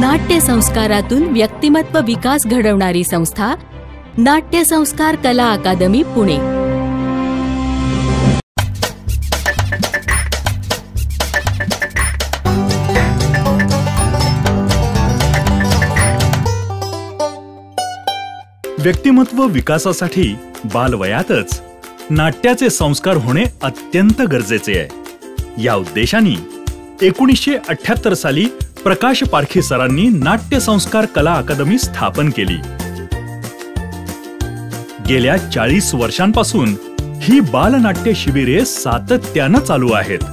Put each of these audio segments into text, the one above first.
नाट्य संस्कारातून व्यक्तिमत्व विकास घडवणारी संस्था नाट्य संस्कार कला अकादमी पुणे. व्यक्तिमत्व विकासासाठी बालवयातच नाट्याचे संस्कार होणे अत्यंत गरजेचे आहे. या उद्देशाने 1978 साली प्रकाश पारखी सरांनी नाट्य संस्कार कला अकादमी स्थापन केली. गेल्या 40 वर्षांपासून ही बालनाट्य शिबिरे सातत्याने चालू आहेत.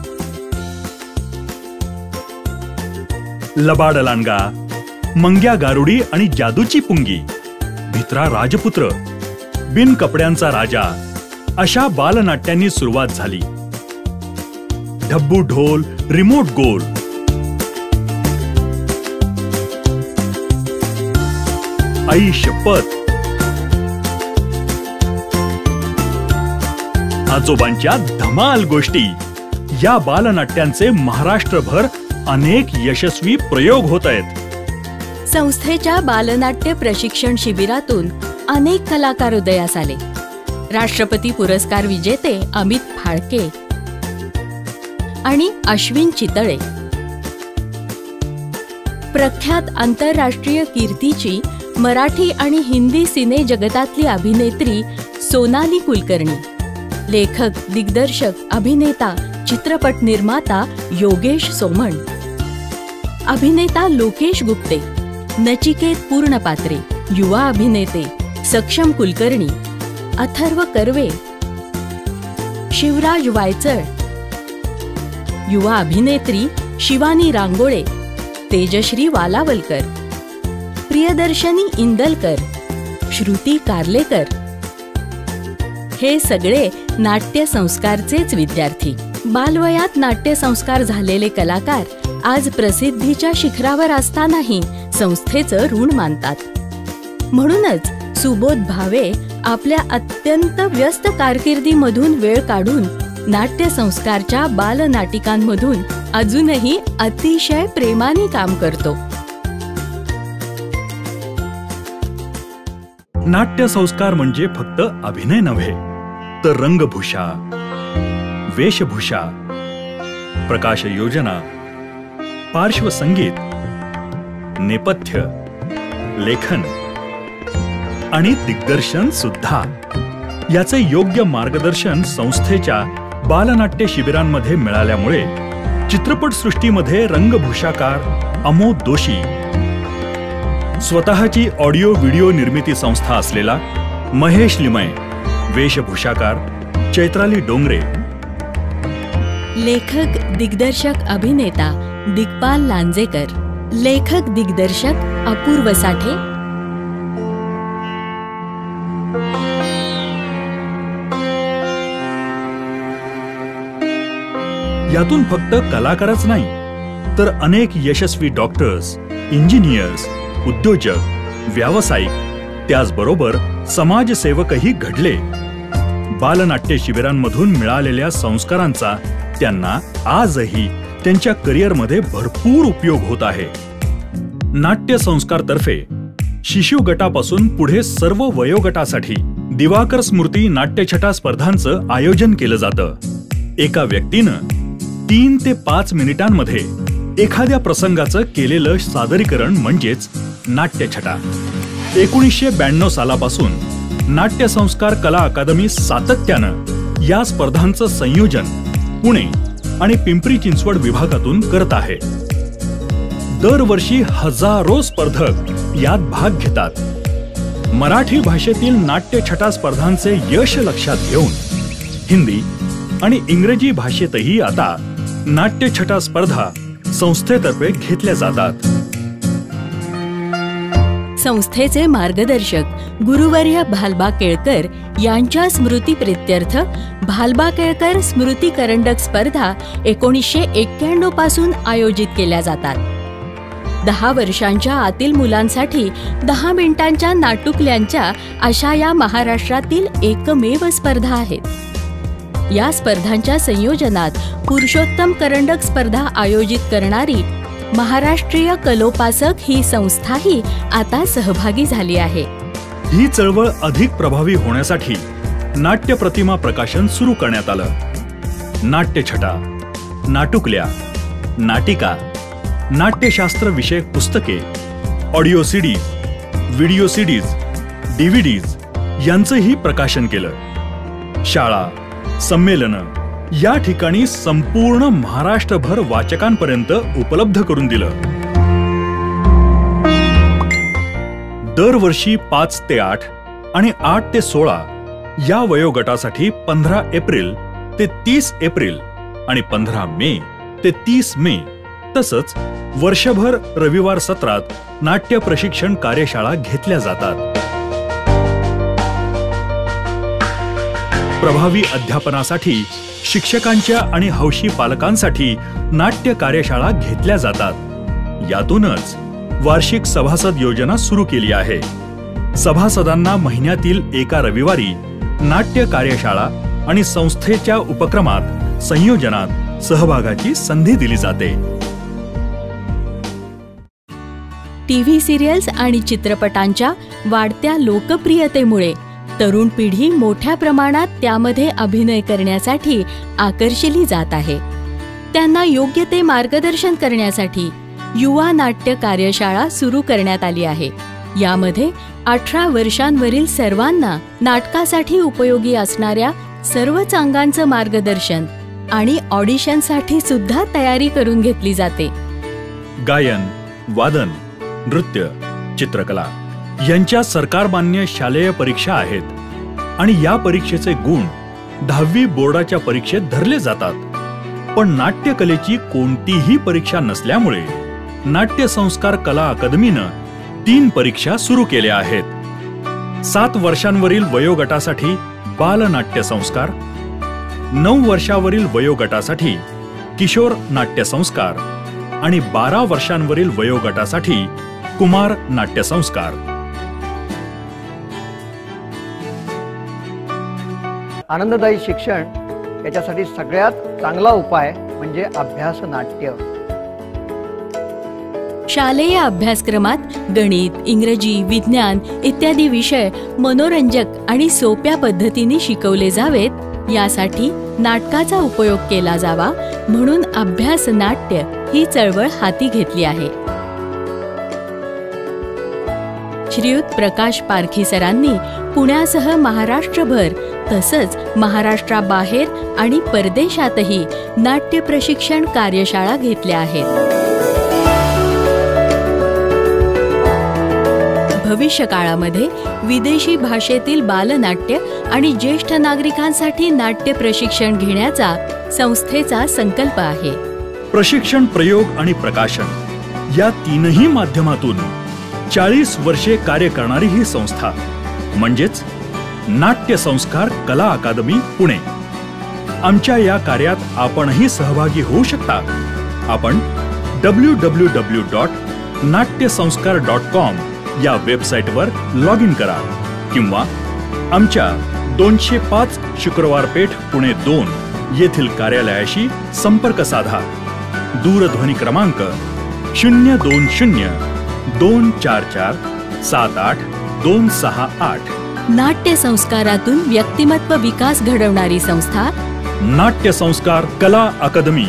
लबाड लांडगा, मंग्या गारुडी आणि जादूची पुंगी, भित्रा राजपुत्र, बिन कपड्यांचा राजा अशा बालनाट्यांनी सुरुवात झाली. ढब्बू ढोल, रिमोट गोल, आई शपथ, आजोबांच्या धमाल गोष्टी या बालनाट्यांचे महाराष्ट्रभर अनेक यशस्वी प्रयोग होत आहेत. संस्थेच्या बालनाट्य प्रशिक्षण शिबिरातून अनेक कलाकार उदयास आले. राष्ट्रपती पुरस्कार विजेते अमित फाळके आणि अश्विन चितळे, प्रख्यात आंतरराष्ट्रीय कीर्तीची मराठी आणि हिंदी सिने जगतातली अभिनेत्री सोनाली कुलकर्णी, लेखक, दिग्दर्शक, अभिनेता, चित्रपट निर्माता योगेश सोमण, अभिनेता लोकेश गुप्ते, नचिकेत पूर्णपात्रे, युवा अभिनेते सक्षम कुलकर्णी, अथर्व कर्वे, शिवराज वायचळ, युवा अभिनेत्री शिवानी रांगोळे, तेजश्री वालावलकर, प्रियदर्शनी इंदलकर, श्रुती कार्लेकर हे सगळे नाट्य संस्कारचेच विद्यार्थी. बालवयात नाट्य संस्कार झालेले कलाकार आज प्रसिद्धीच्या शिखरावर असतानाही संस्थेचं ऋण मानतात. म्हणूनच सुबोध भावे आपल्या अत्यंत व्यस्त कारकिर्दीमधून वेळ काढून नाट्य संस्कारच्या बालनाटिकांमधून अजूनही अतिशय प्रेमाने काम करतो. नाट्य संस्कार म्हणजे फक्त अभिनय नव्हे, तर रंगभूषा, वेशभूषा, प्रकाश योजना, पार्श्वसंगीत, नेपथ्य, लेखन आणि दिग्दर्शन सुद्धा. याचे योग्य मार्गदर्शन संस्थेच्या बालनाट्य शिबिरांमध्ये मिळाल्यामुळे चित्रपटसृष्टीमध्ये रंगभूषाकार अमोद दोशी, स्वतःची ऑडिओ व्हिडिओ निर्मिती संस्था असलेला महेश लिमय, वेशभूषाकार चैत्राली डोंगरे, लेखक, दिग्दर्शक, अभिनेता दिग्पाल लांजेकर, लेखक, दिग्दर्शक अपूर्व साठे, यातून फक्त कलाकारच नाही, तर अनेक यशस्वी डॉक्टर्स, इंजिनियर्स, उद्योजक, व्यावसायिक, त्याचबरोबर समाजसेवकही घडले. बालनाट्य शिबिरांमधून मिळालेल्या संस्कारांचा त्यांना आजही त्यांच्या करिअरमध्ये भरपूर उपयोग होत आहे. नाट्य संस्कारतर्फे शिशु गटापासून पुढे सर्व वयोगटासाठी दिवाकर स्मृती नाट्यछटा स्पर्धांचं आयोजन केलं जातं. एका व्यक्तीनं 3 ते 5 मिनिटांमध्ये एखाद्या प्रसंगाचं केलेलं सादरीकरण म्हणजेच नाट्यछटा. 1992 सालापासून नाट्य संस्कार कला अकादमी सातत्यानं या स्पर्धांचं संयोजन पुणे आणि पिंपरी चिंचवड विभागातून करत आहे. दरवर्षी हजारो स्पर्धक यात भाग घेतात. मराठी भाषेतील नाट्यछटा स्पर्धांचे यश लक्षात घेऊन हिंदी आणि इंग्रजी भाषेतही आता नाट्यछटा स्पर्धा संस्थेतर्फे घेतल्या जातात. संस्थेचे मार्गदर्शक गुरुवर्य भालबा केळकर यांच्या स्मृतीप्रित्यर्थ भालबा केळकर स्मृती करंडक स्पर्धा 1991 पासून आयोजित केल्या जातात. 10 वर्षांच्या आतील मुलांसाठी 10 मिनिटांच्या नाटुकल्यांच्या अशा या महाराष्ट्रातील एकमेव स्पर्धा आहेत. या स्पर्धांच्या संयोजनात पुरुषोत्तम करंडक स्पर्धा आयोजित करणारी महाराष्ट्रीय कलोपासक ही संस्थाही आता सहभागी झाली आहे. ही चळवळ अधिक प्रभावी होण्यासाठी नाट्य प्रतिमा प्रकाशन सुरू करण्यात आलं. नाट्यछटा, नाटुकल्या, नाटिका, नाट्यशास्त्र विषयक पुस्तके, audio CDs, video CDs, DVDs यांचंही प्रकाशन केलं. शाळा, संमेलनं या ठिकाणी संपूर्ण महाराष्ट्रभर वाचकांपर्यंत उपलब्ध करून दिलं. दरवर्षी 5 ते 8 आणि 8 ते 16 या वयोगटासाठी 15 एप्रिल ते 30 एप्रिल आणि 15 मे ते 30 मे तसंच वर्षभर रविवार सत्रात नाट्य प्रशिक्षण कार्यशाळा घेतल्या जातात. प्रभावी अध्यापनासाठी शिक्षकांच्या आणि हौशी पालकांसाठी नाट्य कार्यशाळा घेतल्या जातात. यातूनच वार्षिक सभासद योजना सुरू केली आहे. सभासदांना महिन्यातील एका रविवारी नाट्य कार्यशाळा आणि संस्थेच्या उपक्रमात संयोजनात सहभागाची संधी दिली जाते. टीव्ही सिरियल्स आणि चित्रपटांच्या वाढत्या लोकप्रियतेमुळे तरुण पिढी मोठ्या प्रमाणात त्यामध्ये अभिनय करण्यासाठी आकर्षिली जात आहे. त्यांना योग्य ते मार्गदर्शन करण्यासाठी युवा नाट्य कार्यशाळा सुरू करण्यात आली आहे. यामध्ये 18 वर्षांवरील सर्वांना नाटकासाठी उपयोगी असणाऱ्या सर्वच अंगांचं मार्गदर्शन आणि ऑडिशनसाठी सुद्धा तयारी करून घेतली जाते. गायन, वादन, नृत्य, चित्रकला यांच्या सरकारमान्य शालेय परीक्षा आहेत आणि या परीक्षेचे गुण 10वी बोर्डाच्या परीक्षेत धरले जातात. पण नाट्यकलेची कोणतीही परीक्षा नसल्यामुळे नाट्य संस्कार कला अकादमीनं 3 परीक्षा सुरू केल्या आहेत. 7 वर्षांवरील वयोगटासाठी बालनाट्य संस्कार, 9 वर्षावरील वयोगटासाठी किशोर नाट्य संस्कार आणि 12 वर्षांवरील वयोगटासाठी कुमार नाट्य संस्कार. आनंददायी शिक्षण याच्यासाठी सगळ्यात चांगला उपाय म्हणजे अभ्यास नाट्य. शालेय अभ्यासक्रमात गणित, इंग्रजी, विज्ञान इत्यादी विषय मनोरंजक आणि सोप्या पद्धतीने शिकवले जावेत यासाठी नाटकाचा उपयोग केला जावा म्हणून अभ्यास नाट्य ही चळवळ हाती घेतली आहे. श्रीयुत प्रकाश पारखी सरांनी पुण्यासह महाराष्ट्रभर तसंच महाराष्ट्राबाहेर आणि परदेशातही नाट्य प्रशिक्षण कार्यशाळा घेतल्या आहेत. भविष्य काळामध्ये विदेशी भाषेतील बालनाट्य आणि ज्येष्ठ नागरिकांसाठी नाट्य प्रशिक्षण घेण्याचा संस्थेचा संकल्प आहे. प्रशिक्षण, प्रयोग आणि प्रकाशन या तीनही माध्यमातून 40 वर्षे कार्य करणारी ही संस्था म्हणजेच नाट्य संस्कार कला अकादमी पुणे. आमच्या या कार्यात आपणही सहभागी होऊ शकता. आपण www.natyasanskar.com या वेबसाईटवर लॉग इन करा किंवा आमच्या 205 शुक्रवार पेठ पुणे 2 येथील कार्यालयाशी संपर्क साधा. दूरध्वनी क्रमांक 020-244-78268. नाट्य संस्कारातून व्यक्तिमत्व विकास घडवणारी संस्था नाट्य संस्कार कला अकादमी.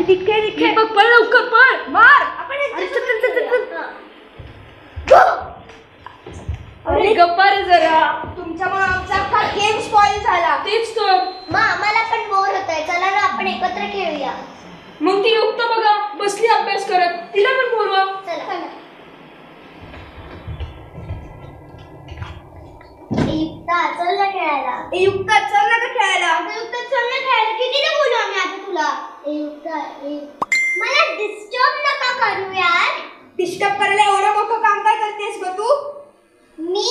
तिथे बघ, पळ लवकर, पळ, मार. अरे गप्पा रे जरा, तुमच्यामुळे आमचा अख्खा गेम स्पॉइल झाला. तेच तर मग आम्हाला पण बोर होतंय, चला ना आपण एकत्र खेळूया. मग ती युक्त बघा बसली अभ्यास करत, तिला पण बोलवा. चला. युक्ता चल ना खेळायला. युक्ता चल ना खेळायला. युक्ता चल ना खेळायला. किती ते बोलू आम्ही आता तुला. युक्ता मला डिस्टर्ब नका करू यार. डिस्टर्ब करायला एवढं मोठं काम काय करतेस ग तू? मी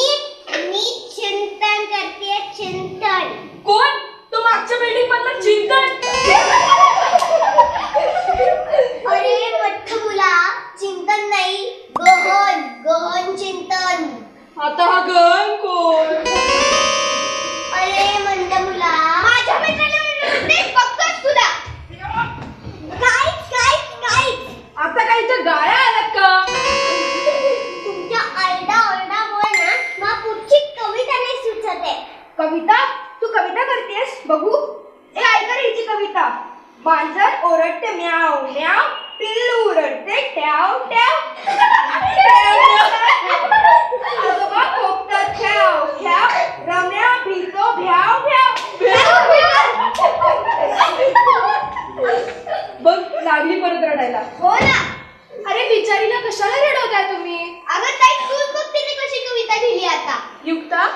चिंतन करते. चिंतन. कोण? तो मागच्या बिल्डिंग मधलं चिंतन. अरे मठ मुला, चिंतन नाही, गहन. गहन चिंतन. आता हा गहन कोण? अरे मंद मुला, माझ्या मित्राला बघतोस तुला. काहीच आता काही तर गाळ्या आलात का? तुमच्या आरडा-ओरडामुळे ना मला पुढची कविता नाही सुचत आहे. कविता? तू कविता करतेस? बघू. ए ऐका रे हिची कविता. मांजर ओरडते म्याव म्याव, पिल्लू ओरडते ट्याव ट्याव, आजोबा खोकतात ख्याव ख्याव, रम्या भिजतो भ्याव भ्याव. बघ लागली परत रडायला. हो ना. अरे बिचारीला कशाला रडवताय तुम्ही? अगं ताई तूच बघ तिने कशी कविता लिहिली आता. युक्ता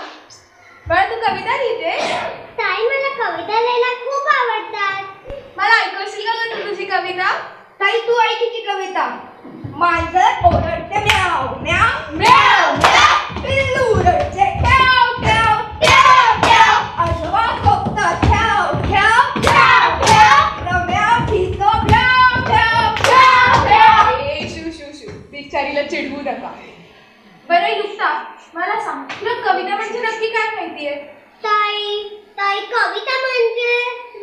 बाळा तू कविता लिहिते? ताई मला कविता लिहायला खूप आवडतात. मला ऐकशील का तू तुझी कविता? ताई तू ऐक हिची कविता. मांजर ओरडते म्याव म्याव म्याव म्याव, पिल्लू ओरडते ट्याव ट्याव ट्याव ट्याव, आजोबा खोकतात ठ्याव ठ्याव ठ्याव ठ्याव, रम्या भिजतो भ्याव भ्याव भ्याव भ्याव. ए शिव बिचारीला चिडवू नका. बरं युक्ता मला सांग, तुला कविता म्हणजे नक्की काय माहितीये? ताई कविता म्हणजे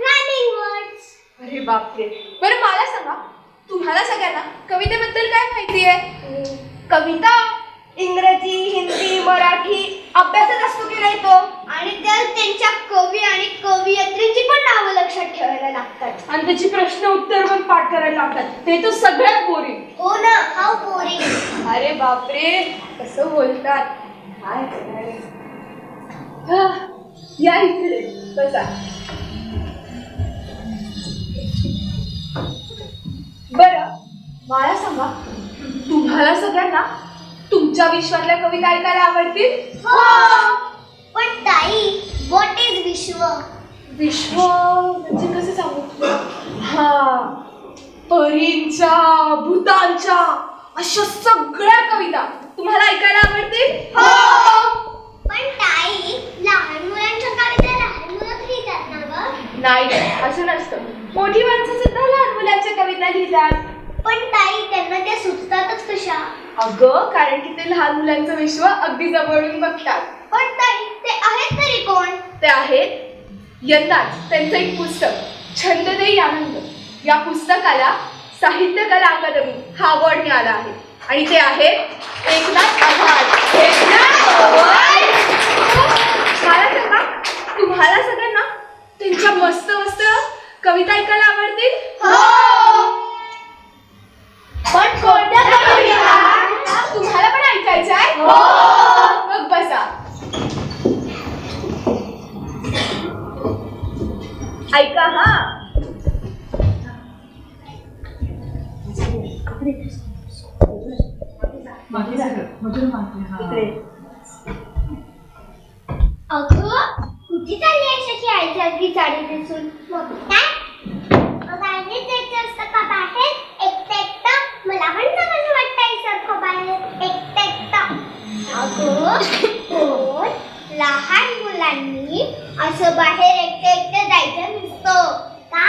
रायमिंग वर्ड्स. अरे बापरे. बरं मला सांगा, तुम्हाला सगळ्यांना कवितेबद्दल काय माहितीये? कविता इंग्रजी, हिंदी, मराठी अभ्यासच असतो की नाही तो? आणि त्यात त्यांच्या कवी आणि कवयित्रींची पण नावं लक्षात ठेवायला लागतात. आणि त्याची प्रश्न उत्तर पण पाठ करायला लागतात. ते तर सगळ्यात बोरिंग. हो ना, हाऊ बोरिंग. अरे बापरे कसं बोलतात. काय या इकडे बसा. बरं मला सांगा, तुम्हाला सगळ्यांना तुमच्या विश्वातल्या कविता ऐकायला आवडतील? हो. पण ताई व्हॉट इज विश्व? विश्व म्हणजे कसं सांगू तुला? हा परींच्या, भूतांच्या अशा सगळ्या कविता तुम्हाला ऐकायला आवडतील? हो. पण ताई लहान मुलांच्या कविता लहान मुलं लिहितात ना गं? नाही असं नसतं. मोठी माणसं सुद्धा लहान मुलांच्या कविता लिहितात. पण ताई त्यांना त्या सुचतातच कशा? अगं कारण की ते लहान मुलांचं विश्व अगदी जवळून बघतात. पण ताई ते आहेत तरी कोण? ते आहेत यंदाच त्यांचं एक पुस्तक छंद देई आनंद या पुस्तकाला साहित्य कला अकादमी हा अवॉर्ड मिळाला आहे. आणि ते आहेत एकनाथ आव्हाड. मला सांगा, तुम्हाला सगळ्यांना त्यांच्या मस्त मस्त कविता ऐकायला आवडतील? हो. पण कोणत्या कविता? तुम्हाला पण ऐकायचं आहे? हो. मग बसा. ऐका हा. अगं कुठे चालली आहेस अशी आईसारखी साडी दिसून? काय बाहेर जायचं असतं का? बाहेर एकटं मला पण चांगलं वाटतं आईसारखं बाहेर एकटं. अगं लहान मुलांनी असं बाहेर एकटं जायचं नसतं का?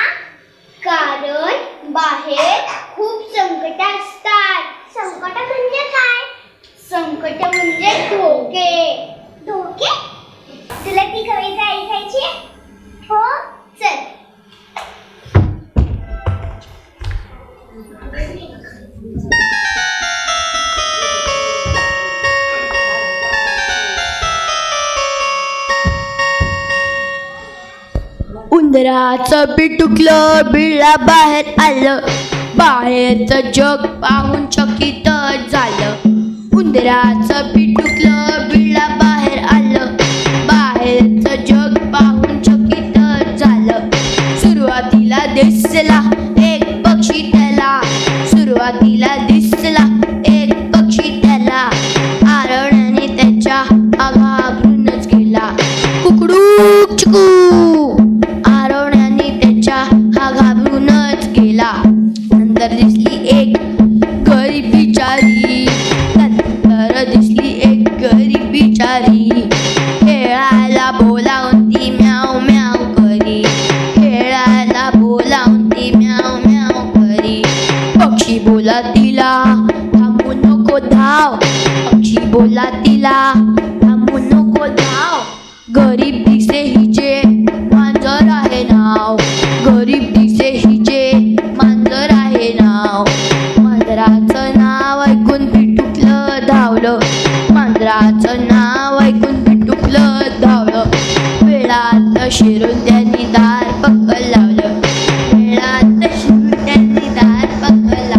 कारण बाहेर खूप संकट असतात. संकट म्हणजे काय? संकट म्हणजे उंदराचं पिटुकलं बिळा बाहेर आलं, बाहेरचं जग पाहून चकित झालं. उंदराचं पिटुकलं बिळा बाहेर आलं, बाहेरचं जग पाहून चकित झालं. सुरुवातीला दिसला एक पक्षी त्याला, सुरुवातीला दिसला एक पक्षी त्याला, आरण्याने त्याच्या घाबरूनच गेला. कुकडूक चिकू, आरण्याने त्याच्या घाबरूनच गेला. नंतर दिसली एक गरीब बिचारी, नंतर दिसली एक गरीब बिचारी, खेळायला बोलावून ती म्याव म्याव करी, खेळायला बोलावून ती म्याव म्याव करी. पक्षी बोला तिला थांबू नको धाव, पक्षी बोला तिला थांबू नको धाव. गरीब दिसे हिचे मांजर आहे नाव, गरीब दिसे हिचे मांजर आहे नाव. मांजराचं नाव ऐकून पिटुकलं धावलं, मांजराचं नाव ऐकून पिटुकलं धावलं. वेळात शिरून त्यांनी दार पक्क लावलं, वेळात शिरून त्यांनी दार पक्क लावलं.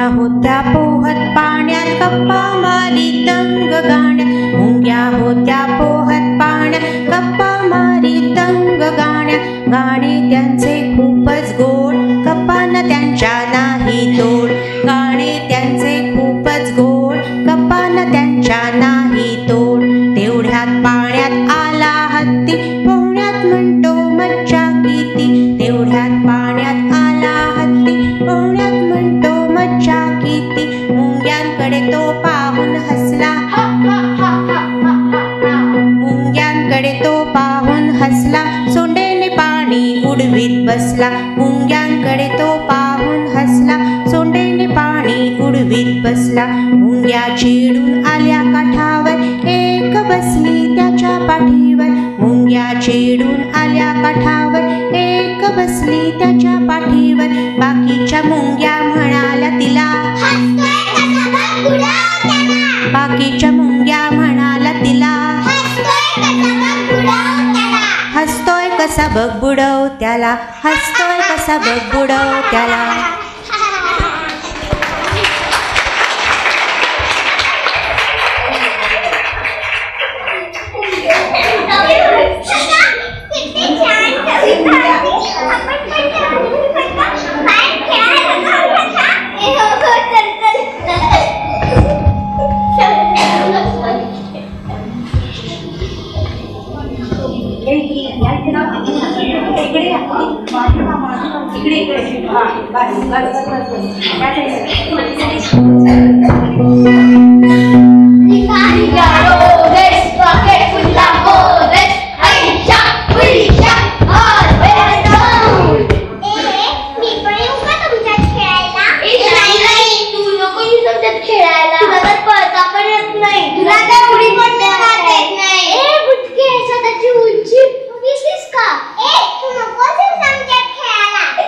होत्या पोहत पाण्यात गप्पा मारी तंग गाण्यात, मुंग्या होत्या पोहत पाण्यात गप्पा मारी तंग गाण्यात. गाणे त्यांचे खूपच गोड, गप्पांना त्यांच्या नाही तोड, गाणे त्यांचे खूपच गोड, गप्पांना त्यांच्या नाही तोड. तेवढ्यात पाण्यात आला हत्ती, पोहण्यात म्हणतो मज्जा किती, तेवढ्यात पाण्यात आला हत्ती, पोहण्यात म्हणतो मज्जा किती. मुंग्यांकडे तो पाहून हसला, मुंग्यांकडे तो पाहून हसला, सोंडेने पाणी उडवीत बसला. मुंग्यांकडे तो पाहून हसला, सोंडेने पाणी उडवीत बसला. मुंग्या चिडून आल्या काठावर, एक बसली त्याच्या पाठीवर. मुंग्या चिडून आल्या काठावर, एक बसली त्याच्या पाठीवर. बाकीच्या मुंग्या म्हणाल्या तिला, बाकीच्या मुंग्या म्हणाल्या तिला, हसतोय कसा बघ बुडव त्याला, हसतोय कसा बघ बुडव त्याला.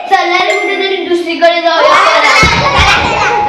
चला कुठेतरी दुसरीकडे जाऊया.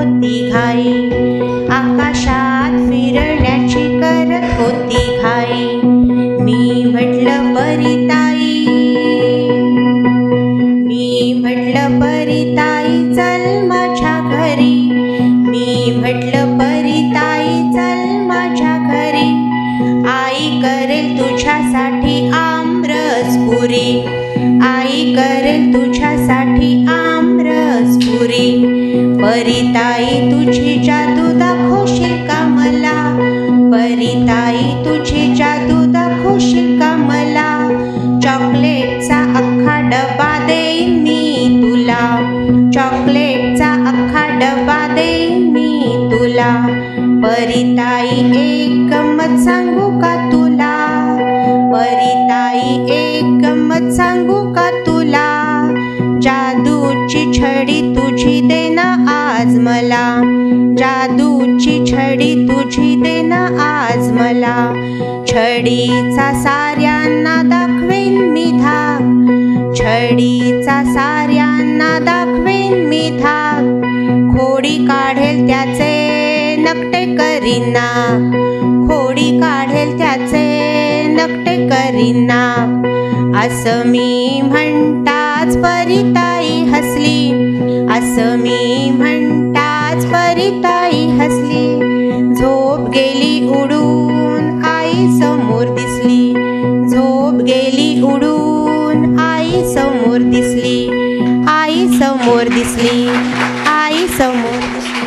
होती घाई, आकाशात फिरण्याची करत होती घाई. मी म्हटलं परिताई, मी म्हटलं परिताई चल माझ्या घरी. मी म्हटलं परिताई चल माझ्या घरी. आई करेल तुझ्यासाठी आमरस पुरी, आई करेल तुझ्यासाठी आमरस पुरी. परिताई तुझी जादू दाखवशील का मला, परिताई तुझी जादू दाखवशील का मला. चॉकलेटचा अख्खा डबा देईन मी तुला, चॉकलेटचा अख्खा डबा देईन मी तुला. परिताई एक गंमत सांगू का तुला, परिताई एक गंमत सांगू का तुला. जादूची छडी तुझी दे ना आज मला, जादूची छडी तुझी दे ना आज मला. छडीचा साऱ्यांना दाखवेन मी धाक, छडीचा साऱ्यांना दाखवेन मी धाक. खोडी काढेल त्याचे नकटे करीन नाक, खोडी काढेल त्याचे नकटे करीन नाक. असं मी म्हणताच परिताई हसली, असं मी म्हणताच परिताई हसली. झोप गेली उडून आई समोर दिसली, झोप गेली उडून आई समोर दिसली. आई समोर दिसली, आई समोर दिसली.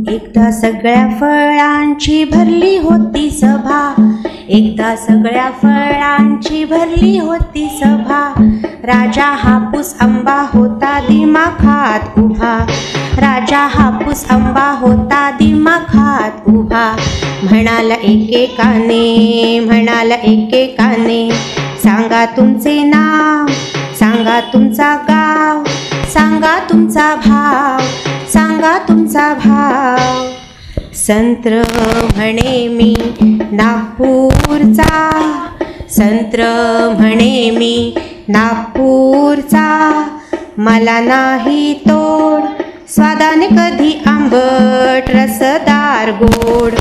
एकदा सगळ्या फळांची भरली होती सभा, एकदा सगळ्या फळांची भरली होती सभा. राजा हापूस आंबा होता दिमाखात उभा, राजा हापूस आंबा होता दिमाखात उभा. म्हणाला एकेकाने, म्हणाला एकेकाने, सांगा तुमचे नाव, सांगा तुमचा गाव, सांगा तुमचा भाव, सांगा तुमचा भाव. संत्र म्हणे मी नागपूरचा, संत्र म्हणे मी नागपूरचा. मला नाही तोड, स्वादाने कधी आंबट रसदार गोड,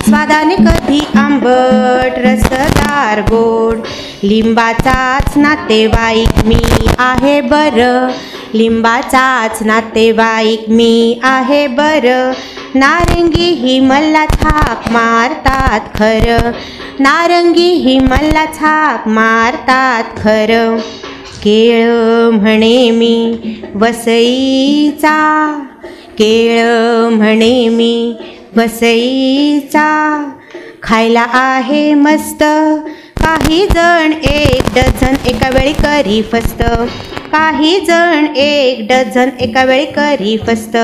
स्वादाने कधी आंबट रसदार गोड. लिंबाचाच नातेवाईक मी आहे बरं, लिंबाचाच नातेवाईक मी आहे बरं. नारंगी ही मला थाप मारतात खरं, नारंगी ही मला थाप मारतात खरं. केळ म्हणे मी वसईचा, केळ म्हणे मी वसईचा. खायला आहे मस्त, काही जण एक डझन एका वेळी करी फस्त, काही जण एक डझन एका वेळी करी फस्त.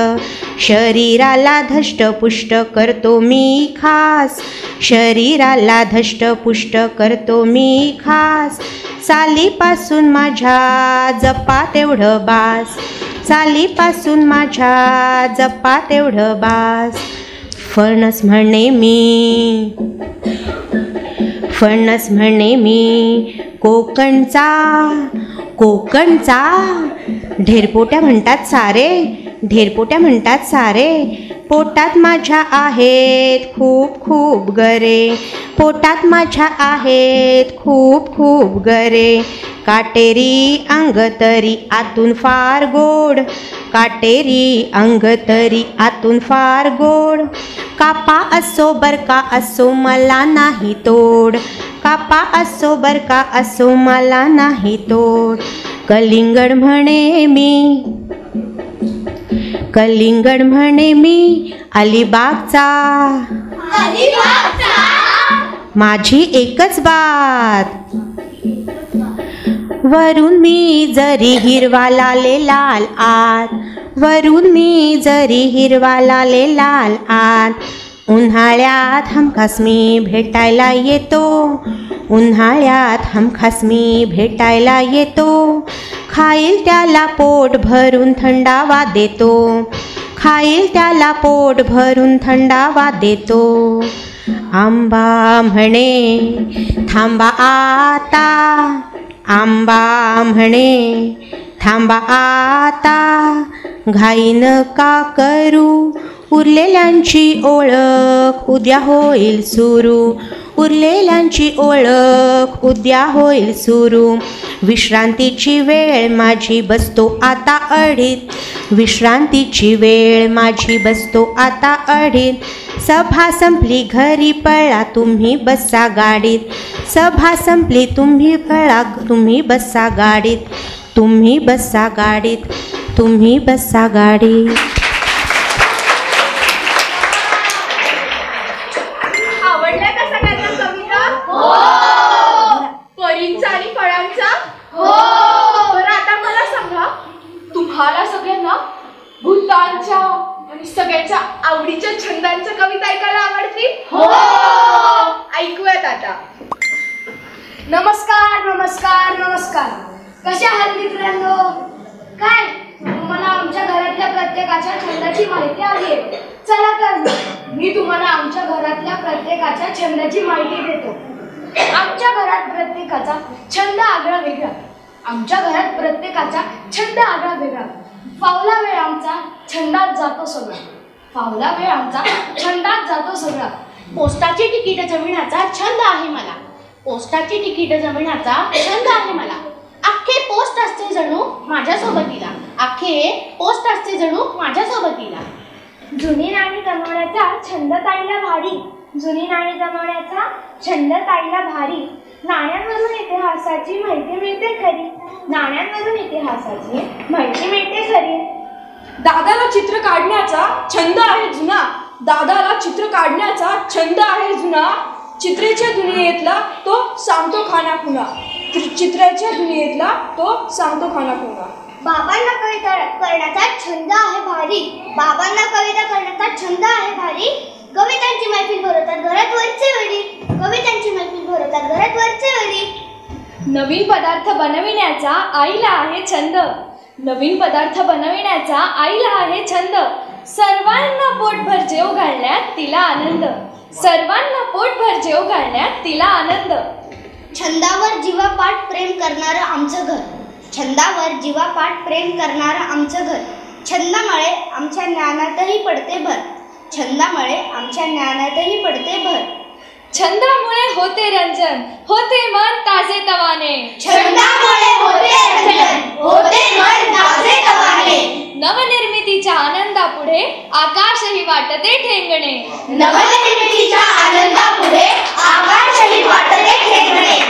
शरीराला धष्टपुष्ट करतो मी खास, शरीराला धष्टपुष्ट करतो मी खास. सालीपासून माझ्या जपा तेवढं बास, सालीपासून माझ्या जपा तेवढं बास. फणस म्हणे मी, फणस म्हणे मी कोकणचा, कोकणचा. ढेरपोट्या म्हणतात सारे, ढेरपोट्या म्हणतात सारे. पोटात माझ्या आहेत खूप खूप गरे, पोटात माझ्या आहेत खूप खूप गरे. काटेरी अंग तरी आतून फार गोड, काटेरी अंग तरी आतून फार गोड. कापा असो बरका असो मला नाही तोड, कापा असो बरका असो मला नाही तोड. कलिंगड म्हणे मी, कलिंगड म्हणे मी अलिबागचा, माझी एकच बात. वरून मी जरी हिरवा लाले लाल आत, वरून मी जरी हिरवा लाले लाल आत. उन्हाळ्यात हमखास मी भेटायला येतो, उन्हाळ्यात हमखास मी भेटायला येतो. खाईल त्याला पोट भरून थंडावा देतो, खाईल त्याला पोट भरून थंडावा देतो. आंबा म्हणे थांबा आता, आंबा म्हणे थांबा आता. घाई नका करू उरलेल्यांची ओळख उद्या होईल सुरू, उरलेल्यांची ओळख उद्या होईल सुरू. विश्रांतीची वेळ माझी बसतो आता अडीत, विश्रांतीची वेळ माझी बसतो आता अडीत. सभा संपली घरी पळा तुम्ही बसा गाडीत, सभा संपली तुम्ही पळा तुम्ही बसा गाडीत, तुम्ही बसा गाडीत, तुम्ही बसा गाडीत. आवडल्या का सगळ्यांना कविता? हो. परींचा आणि फळांचा? हो. बरं आता मला सांगा, तुम्हाला सगळ्यांना भूतांच्या आणि सगळ्यांच्या आवडीच्या छंदांच्या कविता ऐकायला आवडतील? हो. ऐकूयात आता. नमस्कार नमस्कार नमस्कार. कशा आहात मित्रांनो? काय तुम्हाला आमच्या घरातल्या प्रत्येकाच्या छंदाची माहिती आहे? चला तर मी तुम्हाला आमच्या घरातल्या प्रत्येकाच्या छंदाची माहिती देतो. आमच्या घरात प्रत्येकाचा छंद आगळा वेगळा, आमच्या घरात प्रत्येकाचा छंद आगळा वेगळा. फावला वेळ आमचा छंदात जातो सगळा, फावला वेळ आमचा छंदात जातो सगळा. पोस्टाची तिकीट जमिण्याचा छंद आहे मला, पोस्टाची तिकीट जमिण्याचा छंद आहे मला. अख्खे पोस्ट असते जणू माझ्या सोबतीला, अख्खे पोस्ट असते जणू माझ्या सोबतीला. जुनी नाणी जमवण्याचा छंद ताईला भारी, जुनी नाणी जमवण्याचा छंद ताईला भारी. नाण्यांवरून इतिहासाची माहिती मिळते खरी, नाण्यांवरून इतिहासाची माहिती मिळते खरी. दादाला चित्र काढण्याचा छंद आहे जुना, दादाला चित्र काढण्याचा छंद आहे जुना. चित्रेच्या दुनियेतला तो सांगतो खाना खुणा, चित्राच्या दुनियेतला तो सांगतो खाना खुणा. बाबांना कविता करण्याचा छंद आहे भारी, बाबांना कविता करण्याचा छंद आहे भारी. कवितांची मैफिल भरवतात घरात वरचे वरी, कवितांची मैफिल भरवतात घरात वरचे वरी. नवीन पदार्थ बनविण्याचा आईला आहे छंद, नवीन पदार्थ बनविण्याचा आईला आहे छंद. सर्वांना पोटभर जेव घालण्यात तिला आनंद, सर्वांना पोटभर जेव घालण्यात तिला आनंद. छंदावर जीवापाठ प्रेम करणारं आमचं घर, छंदावर जीवापाठ प्रेम करणारं आमचं घर. छंदामुळे आमच्या ज्ञानातही पडते भर, छंदामुळे आमच्या ज्ञानातही पडते भर. छंदामुळे होते रंजन, होते मन ताजे तवाने, छंदामुळे होते रंजन, होते मन ताजे तवाने. नवनिर्मितीच्या आनंदापुढे आकाशही वाटते ठेंगणे, नवनिर्मितीच्या आनंदापुढे आकाशही वाटते ठेंगणे.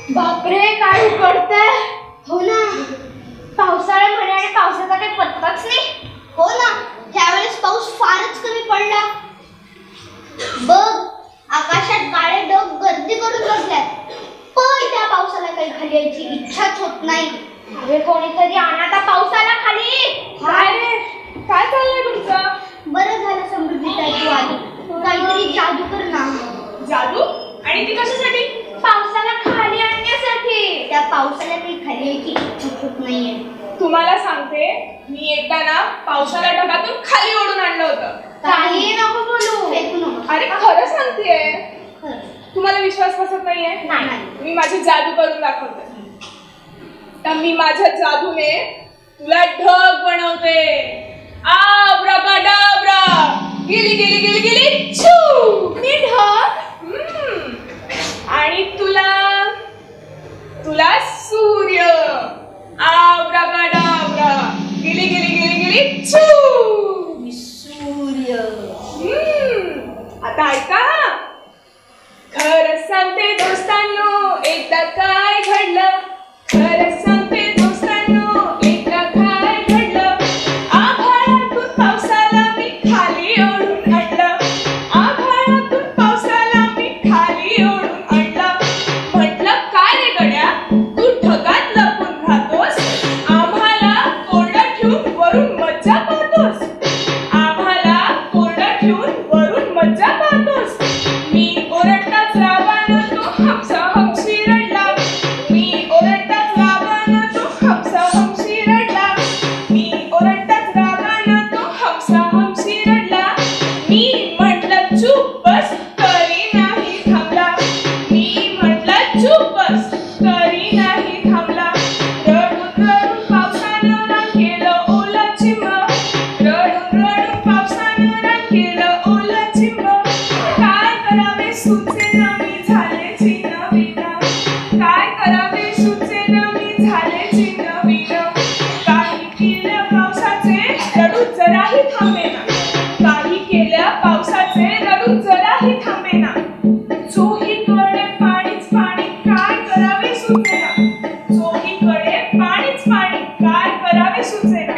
बापरे काय उकडतंय. हो ना, पावसाळा म्हणे आणि पावसाचा काही पत्ताच नाही. हो ना, त्यावेळेस पाऊस फारच कमी पडला. बघ आकाशात काळे ढग गर्दी करून बसल्यात, पण त्या पावसाला काही खाली यायची इच्छाच होत नाही. अरे कोणीतरी आणा त्या पावसाला खाली. काय रे, काय चाललंय तुमचं? बरं झालं समृद्धी ताई तू आली, काहीतरी जादू कर ना. जादू? आणि ती कशासाठी? पावसाला खाली आणण्यासाठी. त्या पावसाला काही खाली यायची इच्छा होत नाहीये. तुम्हाला सांगते, मी एकदा ना पावसाला ढगातून खाली ओढून आणलं होतं. काही नको बोलू, फेकू नको. अरे खरं सांगतेय, खरं. तुम्हाला विश्वास विश्वास बसत नाहीये? नाही. मी माझी जादू करून दाखवते. तर मी माझ्या जादूने तुला ढग बनवते. आब्राकाडाब्रा, गेली गेली गेली गेली छू, मी ढग. आणि तुला तुला सूर्य. आब्राकाडाब्रा, गेली गेली गेली गेली छू, सूर्य. आता ऐका. खरं सांगते दोस्तांनो एकदा काय घडलं. खरं सांगते दोस्तांनो एकदा काय घडलं. आभाळातून पावसाला मी खाली ओढून आणलं. आभाळातून पावसाला मी खाली ओढून आणलं. म्हटलं काय रे गड्या तू ढगात लपून राहतोस. आम्हाला कोरडं ठेवून वरून मज्जा पाहतोस. आम्हाला कोरडं ठेवून वरून मज्जा पाहतोस. मी ओरडताच रागानं तो हमसा हमशी रडला. मी ओरडताच रागानं तो हमसा हमशी रडला. मी ओरडताच रागानं तो हमसा हमशी रडला. मी म्हटलं चूप बस तरी नाही थांबला. मी म्हटलं चूप बस तरी नाही थांबला. रडून रडून पावसानं रांगेलं ओलं चिंब. रडून रडून पावसानं रांगेलं ओलं चिंब. काय करावे सुचेना मी झाले चिन्नविन. काय करावे सुचेना मी झाले चिन्नविन. काही केल्या पावसाचे रडू जराही थांबेना. काही केल्या पावसाचे रडू जराही थांबेना. चोहीकडे पाणीच पाणी काय करावे सुचेना. चोहीकडे पाणीच पाणी काय करावे सुचेना.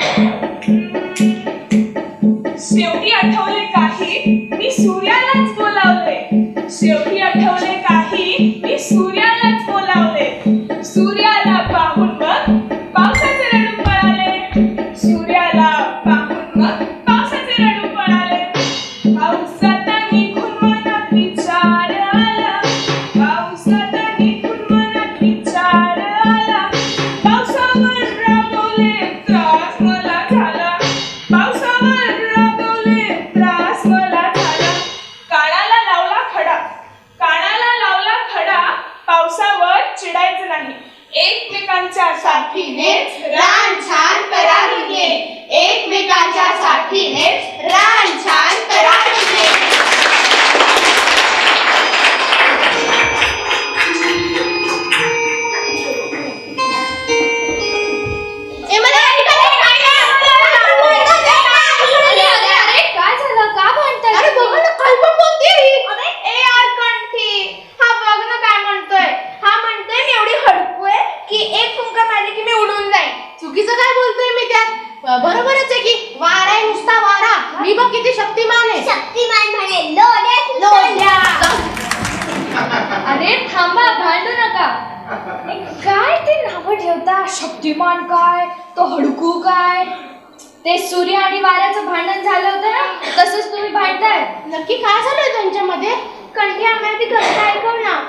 शेवटी आठवले काही मी सूर्यालाच बोलावले. शेवटी आठवले काही मी सूर्यालाच बोलावले. सूर्याला पाहून मग पावसाचे रडू पळाले. सूर्याला पाहून मग पावसाचे रडू पळाले. पाऊस जाता निघून मनात विचार आला. पाऊस जाता निघून मनात विचार आला. पावसावर रागवले त्रास मला झाला. पावसावर रागवले त्रास मला झाला. कानाला लावला खडा. कानाला लावला खडा. पावसावर चिडायचं नाही. एकमेकांच्या साथीनेच रान छान करावी घे. एकमेकांच्या साथीनेच रान छान करावी घे. काय झालं? का भांडताय? अरे बघा ना काय पण बोलते. ए यार कंठी, हा बघ ना काय म्हणतोय. हा म्हणतोय मी एवढी हडकू आहे की एक फुंका मारली की मी उडून जाईन. चुकीचं काय बोलतोय मी त्यात? बरोबरच आहे की वारा आहे नुसता वारा. मी बघ किती शक्तिमान आहे. शक्तिमान म्हणे लोड्यात लोड्या. अरे थांबा, भांडू नका. काय ते नाव ठेवता. शक्तिमान काय, तो हडकू काय. ते सूर्य आणि वाऱ्याचं भांडण झालं होतं ना, तसंच तुम्ही भांडताय. नक्की काय झालंय त्यांच्यामध्ये? कंठी आम्हाला ती कविता ऐकव ना.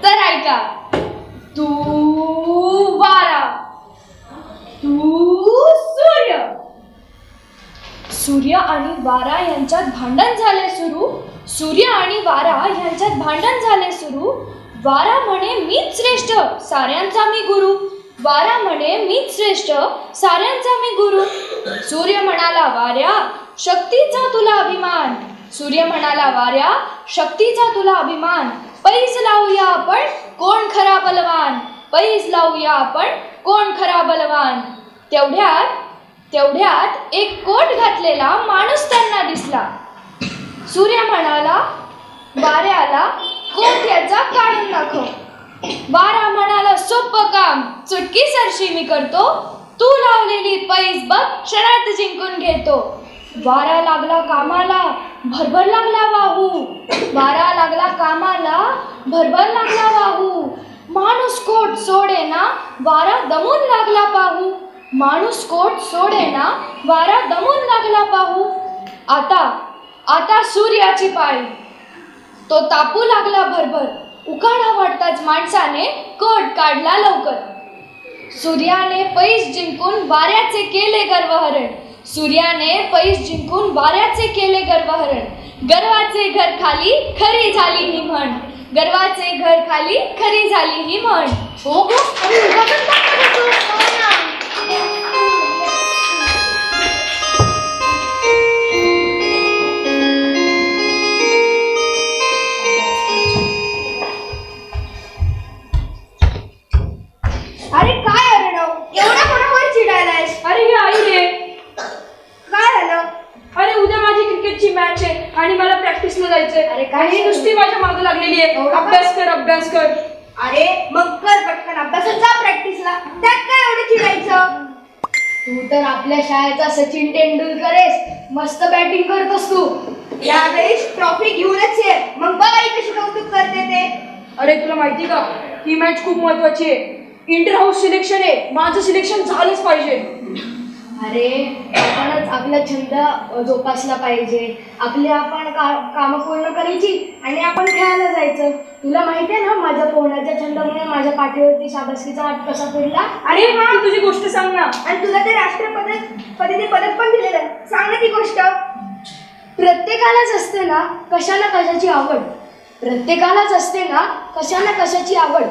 तर ऐका. तू वारा, तू सूर्य. सूर्य आणि वारा यांच्यात भांडण झाले सुरू. सूर्य आणि वारा यांच्यात भांडण झाले सुरू. वारा म्हणे मीच श्रेष्ठ, साऱ्यांचा मी गुरु. वारा म्हणे मीच श्रेष्ठ, साऱ्यांचा मी गुरु. सूर्य म्हणाला वाऱ्या, शक्तीचा तुला अभिमान. सूर्य म्हणाला वाऱ्या, शक्तीचा तुला अभिमान. पैस लावूया आपण कोण खरा बलवान. पैस लावूया आपण कोण खरा बलवान. तेवढ्यात एक कोट घातलेला माणूस त्यांना दिसला. सूर्य म्हणाला वाऱ्याला, कोट याचा काढून दाखव. वारा म्हणाला सोपं काम, चुटकी सरशी मी करतो. तू लावलेली पैस बघ क्षणात जिंकून घेतो. वारा लागला कामाला, भरभर लागला वाहू. वारा लागला कामाला, भरभर लागला वाहू. माणूस कोट सोडेना, वारा दमून लागला पाहू. माणूस कोट सोडेना, वारा दमून लागला पाहू. आता सूर्याची पाळी. तो तापू लागला भरभर. उकाडा वाटताच माणसाने कोट काढला लवकर. सूर्याने पैस जिंकून वाऱ्याचे केले गर्वहरण. सूर्याने पैस जिंकून वाऱ्याचे केले गर्वहरण. गर्वाचे घर खाली खरी झाली ही म्हण. गर्वाचे घर खाली खरी झाली ही म्हण. हो गो, आणि उगा पण दाखवत होतो. हो ना. अरे काय अर्णव, एवढा कोणावर चिडायलायस? अरे हे आई रे. काय झालं? अरे उद्या माझी क्रिकेटची मॅच आहे आणि मला प्रॅक्टिसला जायचंय. अरे काय आणि नुसती माझ्या मागे लागलेली आहे, एवढं अभ्यास कर अभ्यास कर. अरे मग कर पटकन अभ्यासात जा प्रॅक्टिसला. त्यात काय एवढं चिडायचं? तू तर आपल्या शाळेचा सचिन तेंडुलकर आहेस. मस्त बॅटिंग करतोस तू. यावेळेस ट्रॉफी घेऊनच ये. मग बघ आई कशी कौतुक करते ते. अरे तुला माहिती का, ही मॅच खूप महत्वाची आहे. इंटर हाऊस सिलेक्शन आहे, माझं सिलेक्शन झालंच पाहिजे. अरे आपणच आपला छंद जोपासला पाहिजे. आपण कामं पूर्ण करायची आणि आपण खेळायला जायचं. तुला माहिती आहे ना, माझ्या पोहण्याच्या छंदामुळे माझ्या पाठीवरती शाबासकीचा हात कसा पडला. अरे हा, तुझी गोष्ट सांग ना. आणि तुला ते राष्ट्रपतीने पदक पण दिलेलं. सांग ना ती गोष्ट. प्रत्येकालाच असते ना कशा ना कशाची आवड. प्रत्येकालाच असते ना कशा ना कशाची आवड.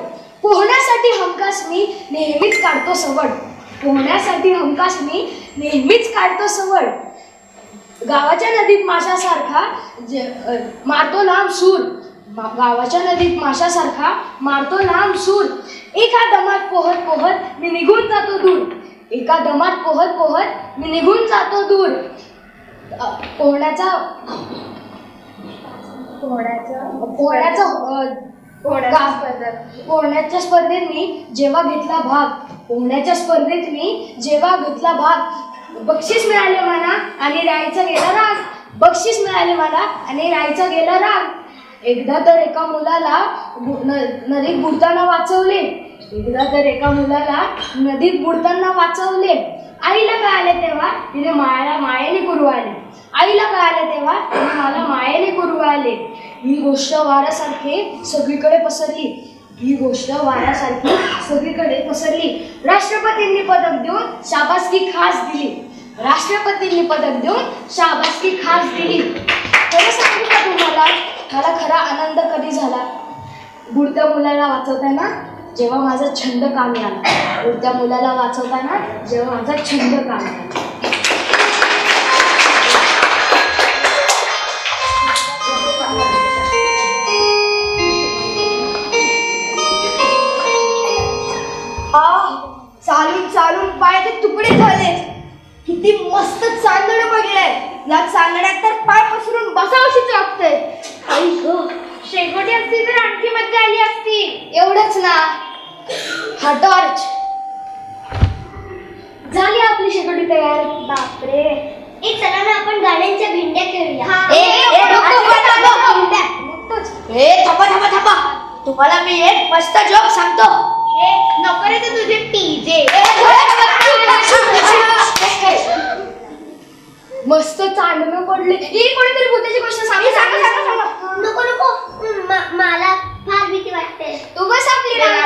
पोहण्यासाठी हमखास मी नेहमीच काढतो सवड. पोहण्यासाठी हमखास मी नेहमीच काढतो सवड. गावाच्या नदीत माशासारखा मारतो लांब सूर. गावाच्या नदीत माशासारखा मारतो लांब सूर. एका दमात पोहत पोहत मी निघून जातो दूर. एका दमात पोहत पोहत मी निघून जातो दूर. पोहण्याच्या स्पर्धेत मी जेव्हा घेतला भाग. पोहण्याच्या स्पर्धेत मी जेव्हा घेतला भाग. बक्षीस मिळाले मला आणि राहायचा गेला राग. बक्षीस मिळाले मला आणि राहायचा गेला राग. एकदा तर एका मुलाला नदीत बुडताना वाचवले. एकदा तर एका मुलाला नदीत बुडताना वाचवले. आईला कळाले तेव्हा तिने मायेने कुरवाळले. आईला कळाले तेव्हा तिने मला मायेने कुरवाळले. ही गोष्ट वाऱ्यासारखी सगळीकडे पसरली. ही गोष्ट वाऱ्यासारखी सगळीकडे पसरली. राष्ट्रपतींनी पदक देऊन शाबासकी खास दिली. राष्ट्रपतींनी पदक देऊन शाबासकी खास दिली. खरं सांगू का तुम्हाला, मला खरा आनंद कधी झाला? बुडत्या मुलाला वाचवताना जेव्हा माझा छंद कामी आला. बुडत्या मुलाला वाचवताना जेव्हा माझा छंद कामी आला. चालून चालून पायाचे तुकडे झाले. किती मस्त चांदणं पडलंय. या चांदण्यात तर पाय पसरून बसावशीच वाटतंय. आई ग, शेकोटी असती तर आणखी मज्जा आली असती. एवढंच ना, हा टॉर्च. झाली आपली शेकोटी तयार. बापरे, एक चला ना आपण गाण्यांच्या भेंड्या खेळूया. थांबा. तुम्हाला मी एक मस्त जोक सांगतो. नको रे ते तुझे टीजे. मस्त चांदणं पडले. ही कोणीतरी भूताची गोष्ट सांग. नको नको, मला फार भीती वाटते. तू बस आपली राम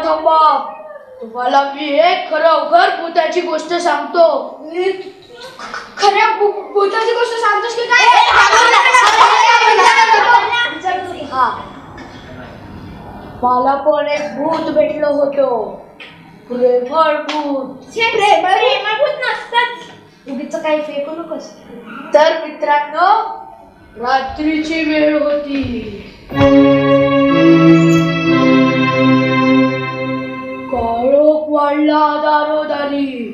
थांबा. तुम्हाला मी एक खरोखर भूताची गोष्ट सांगतो. खऱ्या भूताची गोष्ट सांगतोस की काय? हा, मला पण एक भूत भेटलं होतं. प्रेमळ भूत. प्रेमळ भूत नसतात. उगीच काही फेकू नकोस. तर मित्रांनो, रात्रीची वेळ होती. काळोख वाढला दारोदारी.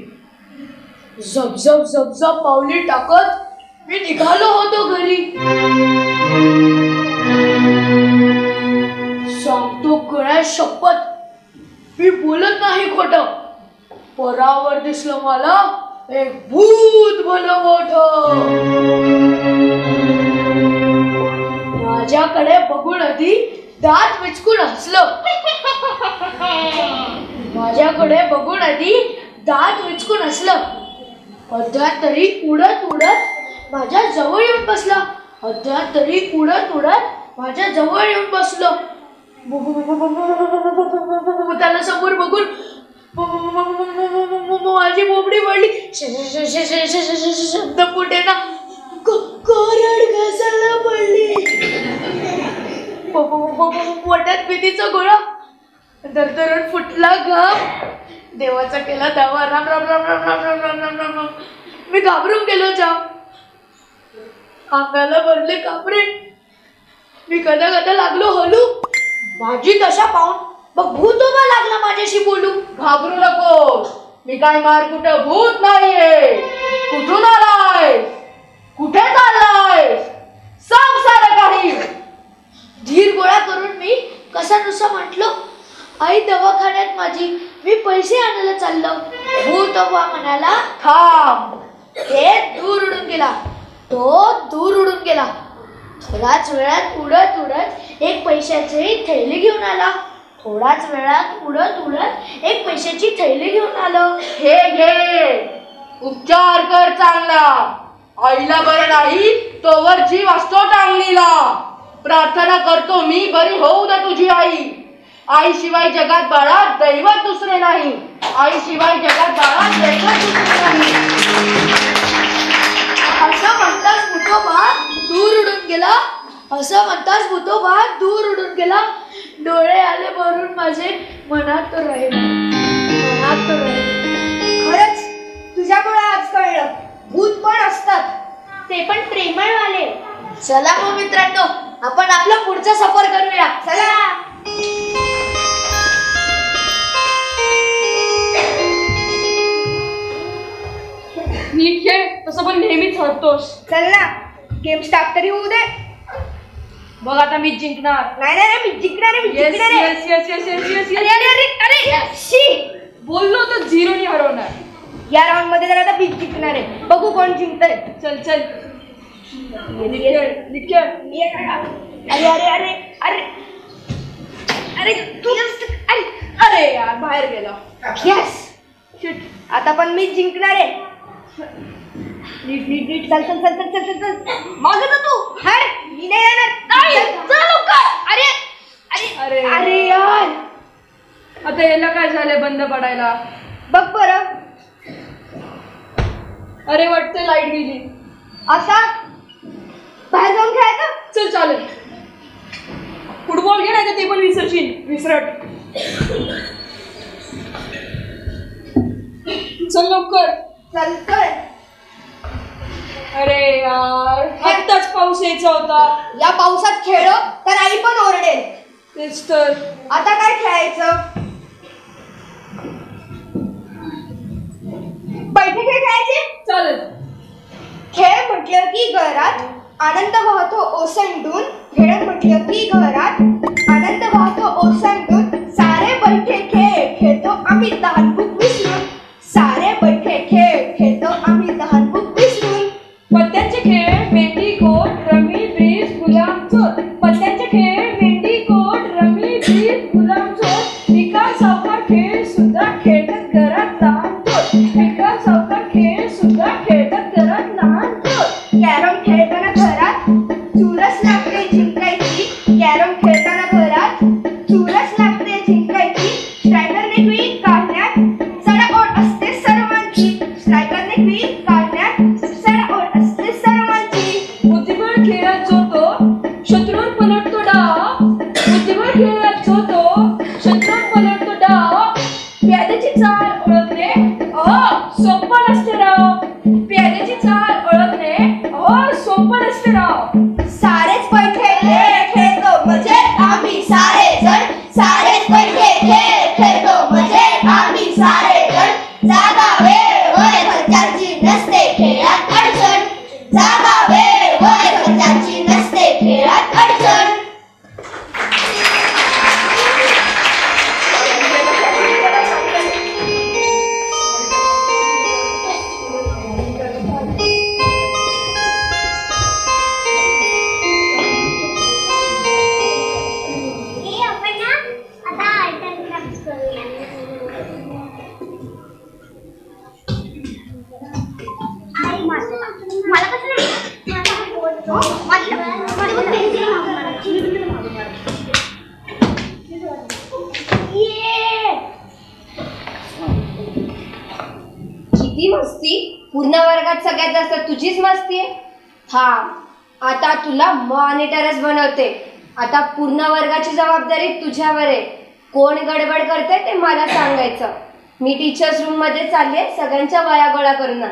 झपझप पावली टाकत मी निघालो होतो घरी. सांगतो गळ्यात शपथ, मी बोलत नाही खोटं. परावर दिसलं मला एक भूत भलं मोठं. माझ्याकडे बघून आधी दात विचकून हसलं. माझ्याकडे बघून आधी दात विचकून हसलं. अद्यात तरी उडत उडत माझ्या जवळ येऊन बसला. अद्यात तरी उडत उडत माझ्या जवळ येऊन बसलं. त्याला समोर बघून माझी बोबडी पडली. शब्द कुठे ना कोरड घासायला पडली. पोटात भीतीचा गोळा, दरदरून फुटला घाम. देवाचा केला दावा. राम राम राम राम राम राम राम राम राम राम. मी घाबरून गेलो जाम. अंगाला भरले कापरे. मी कदा कदा लागलो हलू. माझी दशा पाहून मग भूत उभा लागला माझ्याशी बोलू. घाबरू नको, मी काय मार कुठं भूत नाहीये. कुठून आलाय, कुठे चाललाय, सांग सारं काही. धीर गोळा करून मी कसा नुसा म्हटलो, आई दवाखान्यात माझी, मी पैसे आणायला चाललो. भूत उभा म्हणाला थांब. ते दूर उडून गेला. तो दूर उडून गेला. थोड्याच वेळात उडत उडत एक पैशाची थैली घेऊन आला. थोड्याच वेळात उडत उडत एक पैशाची थैली घेऊन आलं. हे घे, उपचार कर चांगला. आईला बरं नाही तोवर जीव असतो टांगणीला. प्रार्थना करतो मी बरी होऊ दे तुझी आई. आईशिवाय जगात बाळा दैवत दुसरे नाही. आईशिवाय जगात बाळा दैवत दुसरे नाही. असं म्हणताच भूतोबा दूर उडून गेला. असं म्हणताच भूतोबा दूर उडून गेला. डोळे आले भरून माझे, मनात तर राहील, मनात तर राहील. खरंच तुझ्यामुळे आज कळलं, भूत पण असतात, ते पण प्रेमळवाले. चला मग मित्रांनो, आपण आपला पुढचा सफर करूया. चला. नीट खेळ, तसं पण नेहमीच हरतोस. चल ना, गेम स्टार्ट तरी होऊ दे. बघ आता मी जिंकणार. नाही नाही मी जिंकणार आहे, मी जिंकणार आहे. Yes yes yes yes yes. अरे अरे अरे अरे शी, बोललो तर झिरोनी हरवणार. या राऊंड मध्ये तर आता बीच जिंकणार आहे. बघू कोण जिंकतंय. चल चल नीट खेळ. अरे अरे अरे अरे अरे तू अरे अरे यार बाहेर गेला. यस शिट, आता पण मी जिंकणार आहे. नीट नीट नीट. चल चल चल चल चल चल. मागे तर तू. हट, मी नाही येणार. नाही, चल लवकर. अरे अरे अरे यार, आता याला काय झालंय बंद पडायला. बघ बरं. अरे वाटतं लाईट गेली. आता बाहेर जाऊन खेळायचं. चल चालेल. फुटबॉल घे, नाही तर ते पण विसरशील. विसरट. चल लवकर. चल कर. अरे यार, आत्ताच पाऊस यायचा होता. या पावसात खेळ तर आई पण ओरडेल. तेच तर. आता काय खेळायचं. बैठे खेळ खेळायचे. चालेल. खेळ म्हटलं की घरात आनंद वाहतो ओसंडून. खेळ म्हटलं की घरात आनंद वाहतो ओसंडून. सारे बैठे खेळ खेळतो आम्ही तहानभूक विसरून. सारे बैठे खेळ खेळतो आम्ही तहानभूक विसरून. पत्त्यांचे खेळ, मेंढी कोट, रमी ब्रीज, गुलामचोर. पत्त्यांचे खेळ, मेंढी कोट, रमी ब्रीज, गुलामचोर. विकास सावकार खेळ सुद्धा खेळतात घरात लहान थोर. विकास सावकार खेळ सुद्धा खेळतात घरात लहान थोर. कॅरम खेळताना घरात चुरस लागते जिंकायची. कॅरम खेळताना घरात चुरस लागते जिंकायची. स्ट्रायकरने क्वीक काढण्यात चढाओढ असते सर्वांची. स्ट्रायकरने क्वीक काढण्यात चढाओढ असते सर्वांची. बुद्धिबळ खेळात जो तो शत्रूवर पलटतो डाव. बुद्धिबळ खेळात जो तो शत्रूवर पलटतो डाव. प्याद्याची चाल ओळखणे सोपं नसते राव. प्याद्याची चाल ओळखणे सोपं नसते राव. सारेच बैठे खेळ खेळतो मजेत आम्ही सारे जण. सारेच बैठे खेळ खेळतो मजेत आम्ही सारे जण. जागा वेळ वय खर्चाची नसते खेळात अडचण. जागा वेळ वय खर्चाची नसते खेळात अडचण. पूर्ण वर्गात सगळ्यात जास्त तुझीच मस्ती आहे. थांब, आता तुला मॉनिटरच बनवते. आता पूर्ण वर्गाची जबाबदारी तुझ्यावर आहे. कोण गडबड करते ते मला सांगायचं. मी टीचर्स रूम मध्ये चालले सगळ्यांच्या वया गोळा करून.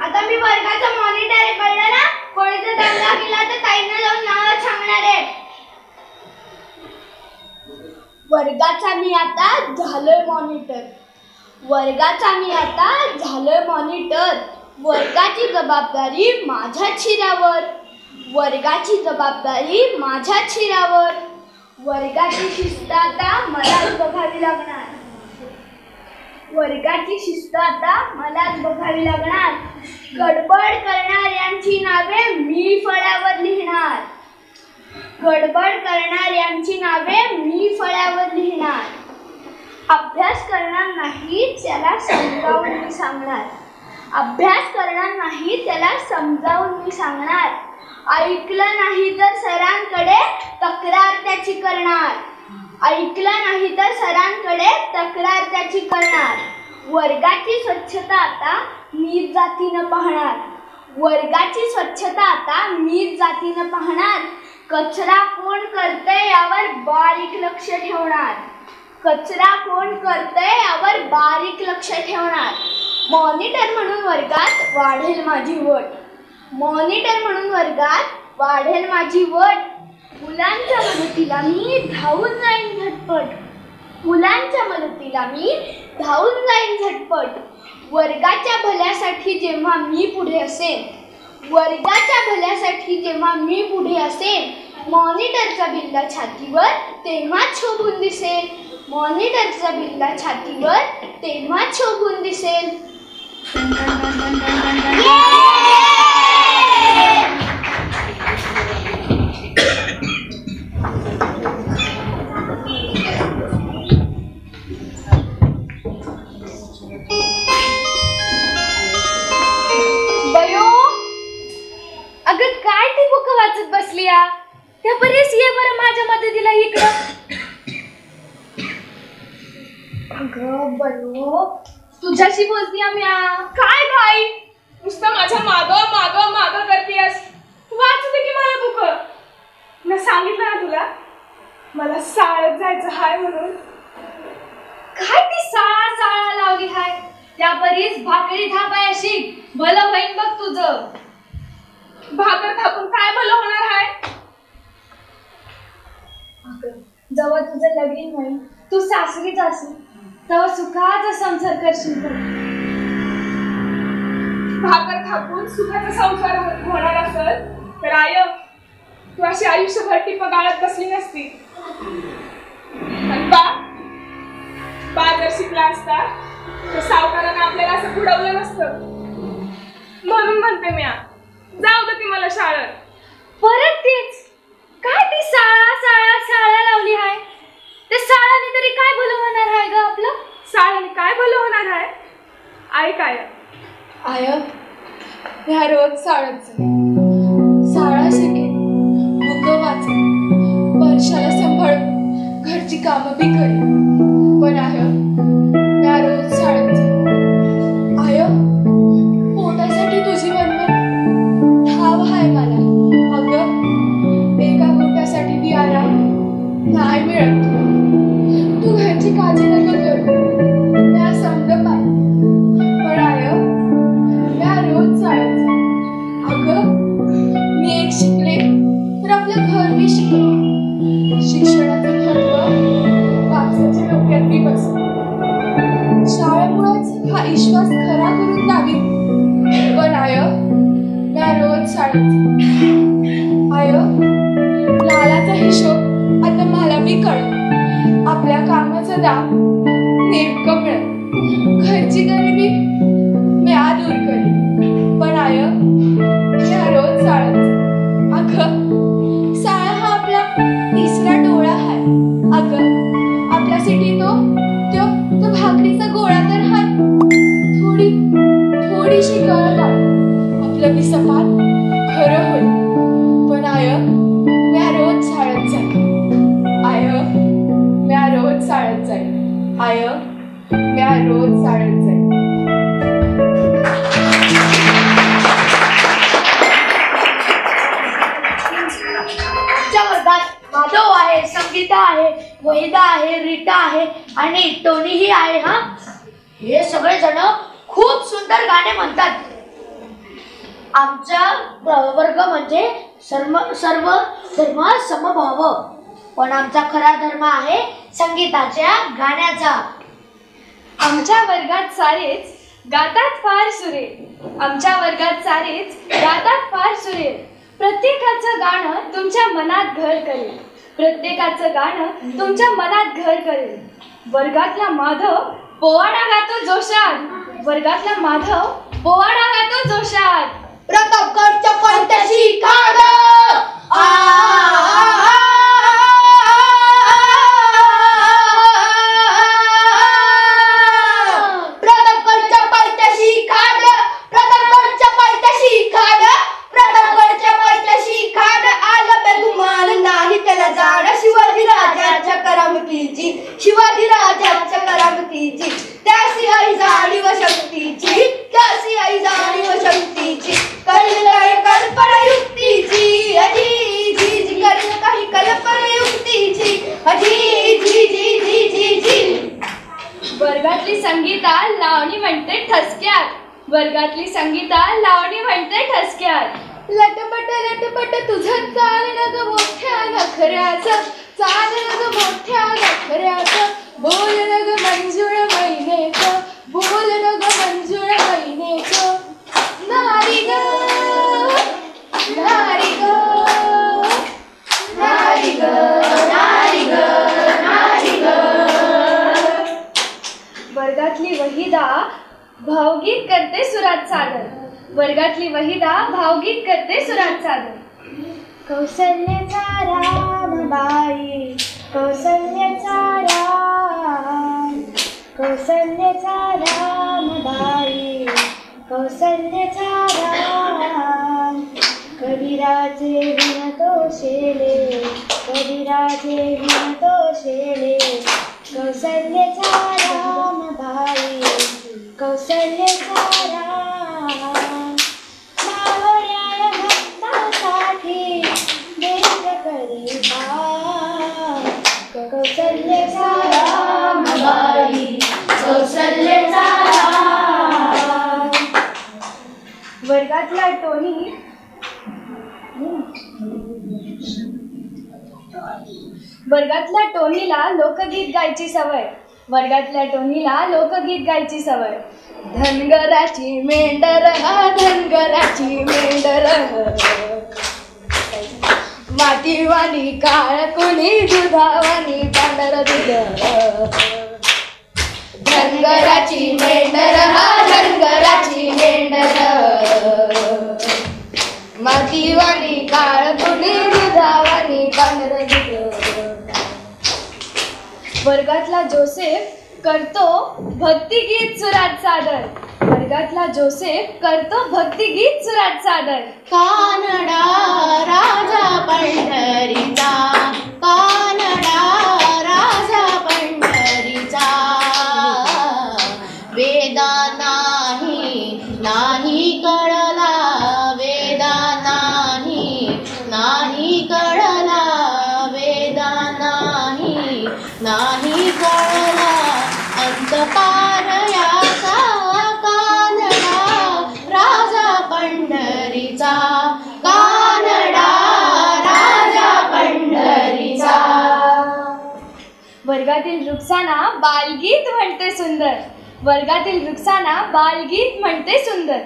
आता मी वर्गाचा मॉनिटर आहे, कळलं ना? कोणी जर दंगा केला तर ताईंना जाऊन नाव सांगणार आहे. वर्गाचा मी आता झालोय मॉनिटर. वर्गाचा मी आता झालोय मॉनिटर. वर्गाची जबाबदारी माझ्या शिरावर. वर्गाची जबाबदारी माझ्या शिरावर. वर्गाची शिस्त आता मलाच बघावी लागणार. वर्गाची शिस्त आता मलाच बघावी लागणार. गडबड करणाऱ्यांची नावे मी फळ्यावर लिहिणार. गडबड करणाऱ्यांची नावे मी फळ्यावर लिहिणार. अभ्यास करणार नाही त्याला समजावून मी सांगणार. अभ्यास करणार नाही त्याला समजावून मी सांगणार. ऐकलं नाही तर सरांकडे तक्रार त्याची करणार. ऐकलं नाही तर सरांकडे तक्रार त्याची करणार. वर्गाची स्वच्छता आता मीच जातीनं पाहणार. वर्गाची स्वच्छता आता मीच जातीनं पाहणार. कचरा कोण करतंय यावर बारीक लक्ष ठेवणार. कचरा कोण करतंय यावर बारीक लक्ष ठेवणार. मॉनिटर म्हणून वर्गात वाढेल माझी वट. मॉनिटर म्हणून वर्गात वाढेल माझी वट. मुलांच्या मदतीला मी धावून जाईन झटपट. मुलांच्या मदतीला मी धावून जाईन झटपट. वर्गाच्या भल्यासाठी जेव्हा मी पुढे असेन. वर्गाच्या भल्यासाठी जेव्हा मी पुढे असेन. मॉनिटरचा बिल्ला छातीवर तेव्हाच शोभून दिसेल. मॉनिटरचा बिल्ला छातीवर तेव्हाच शोभून दिसेल. बयो, अगं काय ती बुक वाचत बसली या? त्या बरेच ये बरं माझ्या मदतीला इकडं. अगं बयो, तुझ्याशी बोलती आम्ही. काय भाई, नुसतं माझ्या मागं मागं मागं करतेस. वाचते की मला बुक. मी सांगितलं ना तुला मला शाळेत जायचं हाय म्हणून. काय ती साळा लावली हाय? त्या बरीच भाकरी थापाया शिक, भलं होईन बघ तुझं. भाकर थापून काय भलं होणार हाय? अगं जेव्हा तुझं लगीन होईल, तू सासरीच असेल, तेव्हा सुखाचा संसार करशील. भाकर थापून सुखाचा संसार होणार असेल तर आय तू अशी आयुष्यभर टिप गाळत बसली नसती. आणि बा जर शिकला असता तर सावकारानं आपल्याला असं बुडवलं नसतं. म्हणून म्हणते मी, जाऊ दे ती मला शाळेत. परत तीच काय ती साळा लावली हाय? ते साळाने तरी काय भलं होणार आहे ग आपलं? शाळेने काय भलं होणार आहे? आई काय आय ह्या रोज शाळेत शाळा शिकेन, बुक वाचेन, वर्षाला सांभाळून घरची कामं बी करेन. पण आय ह्या रोज शाळेत आय पोटासाठी तुझी बनवून ठाव आहे मला. अगं एका पोटासाठी बी आराम नाही मिळत. तू घरची काळजी नको करू, त्या समज पाय. पण आय या रोज शाळेत अगं मी एक शिकले तर आपलं घर बी शिकले. शिक्षणाचं महत्व वाचण्याच्या डोक्यात बी बसलं. शाळेमुळेच हा विश्वास खरा करून द्यावी. पण आय या रोज शाळेत आय लालाचा हिशोब आता मला बी कळलं. आपल्या कामाचं दाम नेमकं मिळत. घरची गरिबी मी दूर करी. पण आय या रोज शाळेत अगं शाळा हा आपला तिसरा डोळा आहे. अगं आपल्यासाठी तो भाकरीचा गोळा तर हाय. थोडीशी गळ काढ आपलं बी सपाट खरं होईल. पण आय या रोज शाळेत जाते. आय वैदा आहे, रीटा आहे आणि टोनीही आहे. हा, हे सगळे जण खूप सुंदर गाणे म्हणतात. आमचा वर्ग म्हणजे सर्व धर्म समभाव, पण आमचा खरा धर्म आहे संगीताच्या, गाण्याचा. आमच्या वर्गात सारेच गातात फार सुरेल. आमच्या वर्गात सारेच गातात फार सुरेल. प्रत्येकाचं गाणं तुमच्या मनात घर करेल. प्रत्येकाचं गाणं तुमच्या मनात घर करेल. वर्गातला माधव पोवाडा गातो जोशात. वर्गातला माधव पोवाडा गातो जोशात. प्रतापगडच्या पायथ्याशी काढ प्रतापगडच्या पायथ्याशी काढ, प्रतापगडच्या पायथ्याशी काढ, प्रतापगडच्या पायथ्याशी काढ. आलं बेगुमान नाही त्याला जाड, शिवाजी राजाच्या करामतीची, शिवाजी राजाच्या करामतीची. त्यासी आई जाणीव शक्तीची, त्यासी आई जाणीव शक्तीची. करील काही कल्पना युक्तीची, अजी जी जी. करील काही कल्पना युक्तीची, अजी जी जी जी जी जी. वर्गातली संगीता लावणी म्हणते ठसक्यात. वर्गातली संगीता लावणी म्हणते ठसक्यात. लटपट लटपट तुझं चालणं ग मोठ्या नखऱ्याचं, चालणं ग मोठ्या नखऱ्याचं. बोलणं ग मंजुळ महिनेचं, बोलणं ग मंजुळ महिनेचं. नारी ग नारी ग नारी ग नारी ग नारी ग. वर्गातली वहिदा भावगीत करते सुरात सादर. वर्गातली वहिदा भावगीत करते सुरात सादर. कौसल्याचा रामबाई, कौसल्याचा राम, कौसल्याचा रामबाई, कौसल्याचा राम. कबीराचे विण तोषेले, कबीराचे विण तोषेले. कौसल्याचा रामबाई, कौसल्याचा राम. मावळ्या भक्तासाठी देव करिता, कौसल्याचा रामबाई, कौसल्याचा राम. वर्गातला टोनी वर्गातल्या टोनीला लोकगीत गायची सवय. वर्गातल्या टोनीला लोकगीत गायची सवय. धनगराची मेंढर हा, धनगराची मेंढर, मातीवाणी काळ कुणी, दुधावाणी पांढर दूध. धनगराची मेंढर हा, धनगराची मेंढर, मातीवाणी काळ कुणी, दुधावाणी पांढर दूध. वर्गातला जोसेफ करतो भक्तिगीत सुरात सादर. वर्गातला जोसेफ करतो भक्तिगीत सुरात सादर. कानडा राजा पंढरीचा, कानडा राजा पंढरीचा. वेदा नाही नाही कळला, वेदा नाही नाही कळला, वेदा नाही नाही कळला. अंतपार याचा कानडा राजा पंढरीचा, कानडा राजा पंढरीचा. वर्गातील रुक्साना बालगीत म्हणते सुंदर. वर्गातील रुक्साना बालगीत म्हणते सुंदर.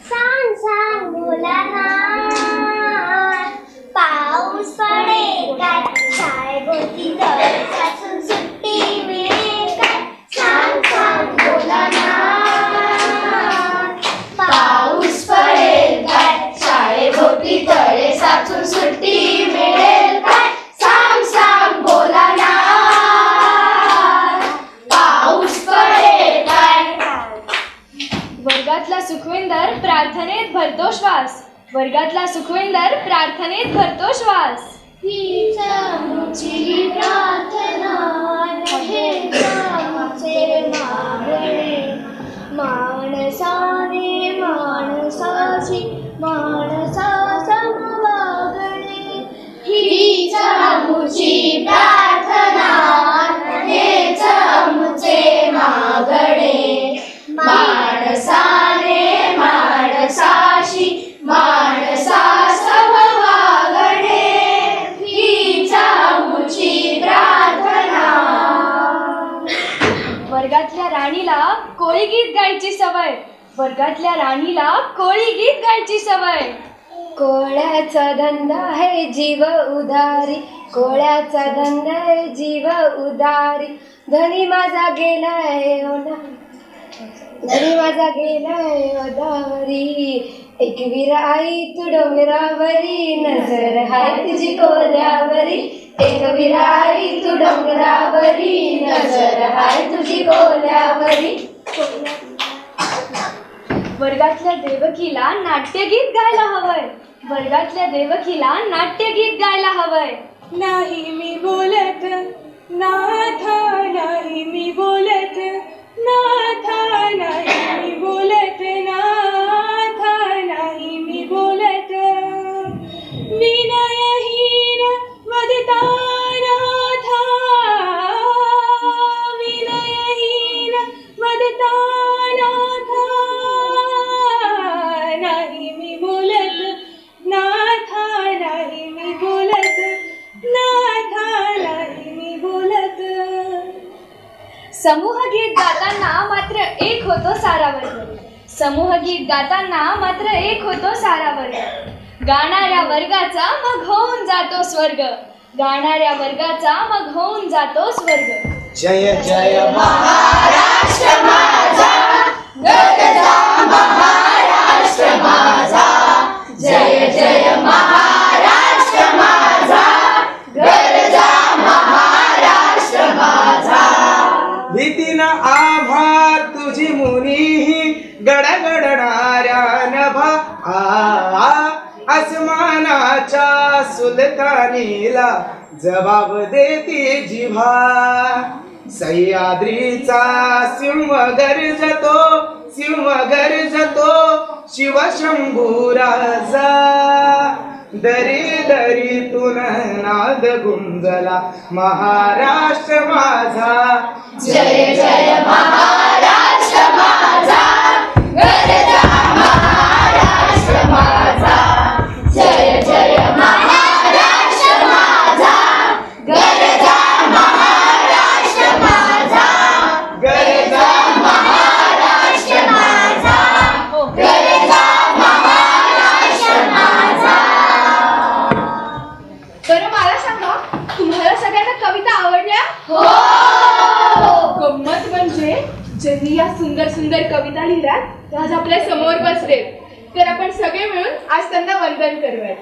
सांग सांग भोलानाथ, पाऊस पडे काय, शाळेभोवती तळसासून सुट्टी मिळेल काय. सांग सांग भोलानाथ, पाऊस पडेल काय, शाळेभोवती तळे साचून सुट्टी मिळेल काय. सांग सांग भोलानाथ, पाऊस पडेल काय. वर्गातला सुखविंदर प्रार्थनेत भरतो श्वास. वर्गातला सुखविंदर प्रार्थनेत भरतो श्वास. हीच आमची प्रार्थना हेच आमचे मागणे, माणसाने माणसाशी माणसा समवागणे. हीच आमची प्रार्थना सवय, वर्गातल्या राणीला कोळी गीत गायची सवय. कोळ्याचा धंदा है जीव उधारी, कोळ्याचा धंदा है जीव उधारी. धनी माझा गेलाय धनी माझा गेलाय उधारी. एक वीर आई तू डोंगरावरी, नजर हाय तुझी कोल्यावरी. एक वीर आई तू डोंगरावरी, नजर हाय तुझी कोल्यावरी. वर्गातल्या देवकीला नाट्यगीत गायला हवंय, वर्गातल्या देवकीला नाट्यगीत गायला हवंय. नाही मी बोलत नाथा, नाही मी बोलत नाथा, नाही मी बोलत नाथा, नाही मी बोलत. विनयहीन वदता नाथा, विनयहीन वदता नाथा, नाही मी बोलत नाथा, नाही मी बोलत नाथा, नाही मी बोलत. समूहगीत गाताना मात्र एक होतो सारा वर्ग, समूहगीत गाताना मात्र एक होतो सारा वर्ग. गाणाऱ्या वर्गाचा मग होऊन जातो स्वर्ग, गाणाऱ्या वर्गाचा मग होऊन जातो स्वर्ग. जय जय महाराष्ट्र माझा, गरजा महाराष्ट्र माझा. जय जय महाराष्ट्र माझा, गरजा महाराष्ट्र माझा. भीतीनं आभा तुझी मुनीही, गडगडणाऱ्या नभा आसमानाच्या सुलतानीला जबाब देती जिव्हा. सह्याद्रीचा सिंह गर्जतो, सिंह गर्जतो शिवशंभू राजा. दरी दरीतून नाद गुंजला महाराष्ट्र माझा. जय जय महाराष्ट्र माझा, गरजा महाराष्ट्र माझा. जय जय महाराष्ट्र माझा, गरजा महाराष्ट्र माझा. गरजा महाराष्ट्र माझा, गरजा महाराष्ट्र माझा. बरं मला सांगा, तुम्हाला सगळ्यांना कविता आवडल्या? हो. गंमत म्हणजे ज्यांनी या सुंदर सुंदर कविता लिहिल्यात त्या आज आपल्या समोर बसलेत, तर आपण सगळे मिळून आज त्यांना वंदन करूयात.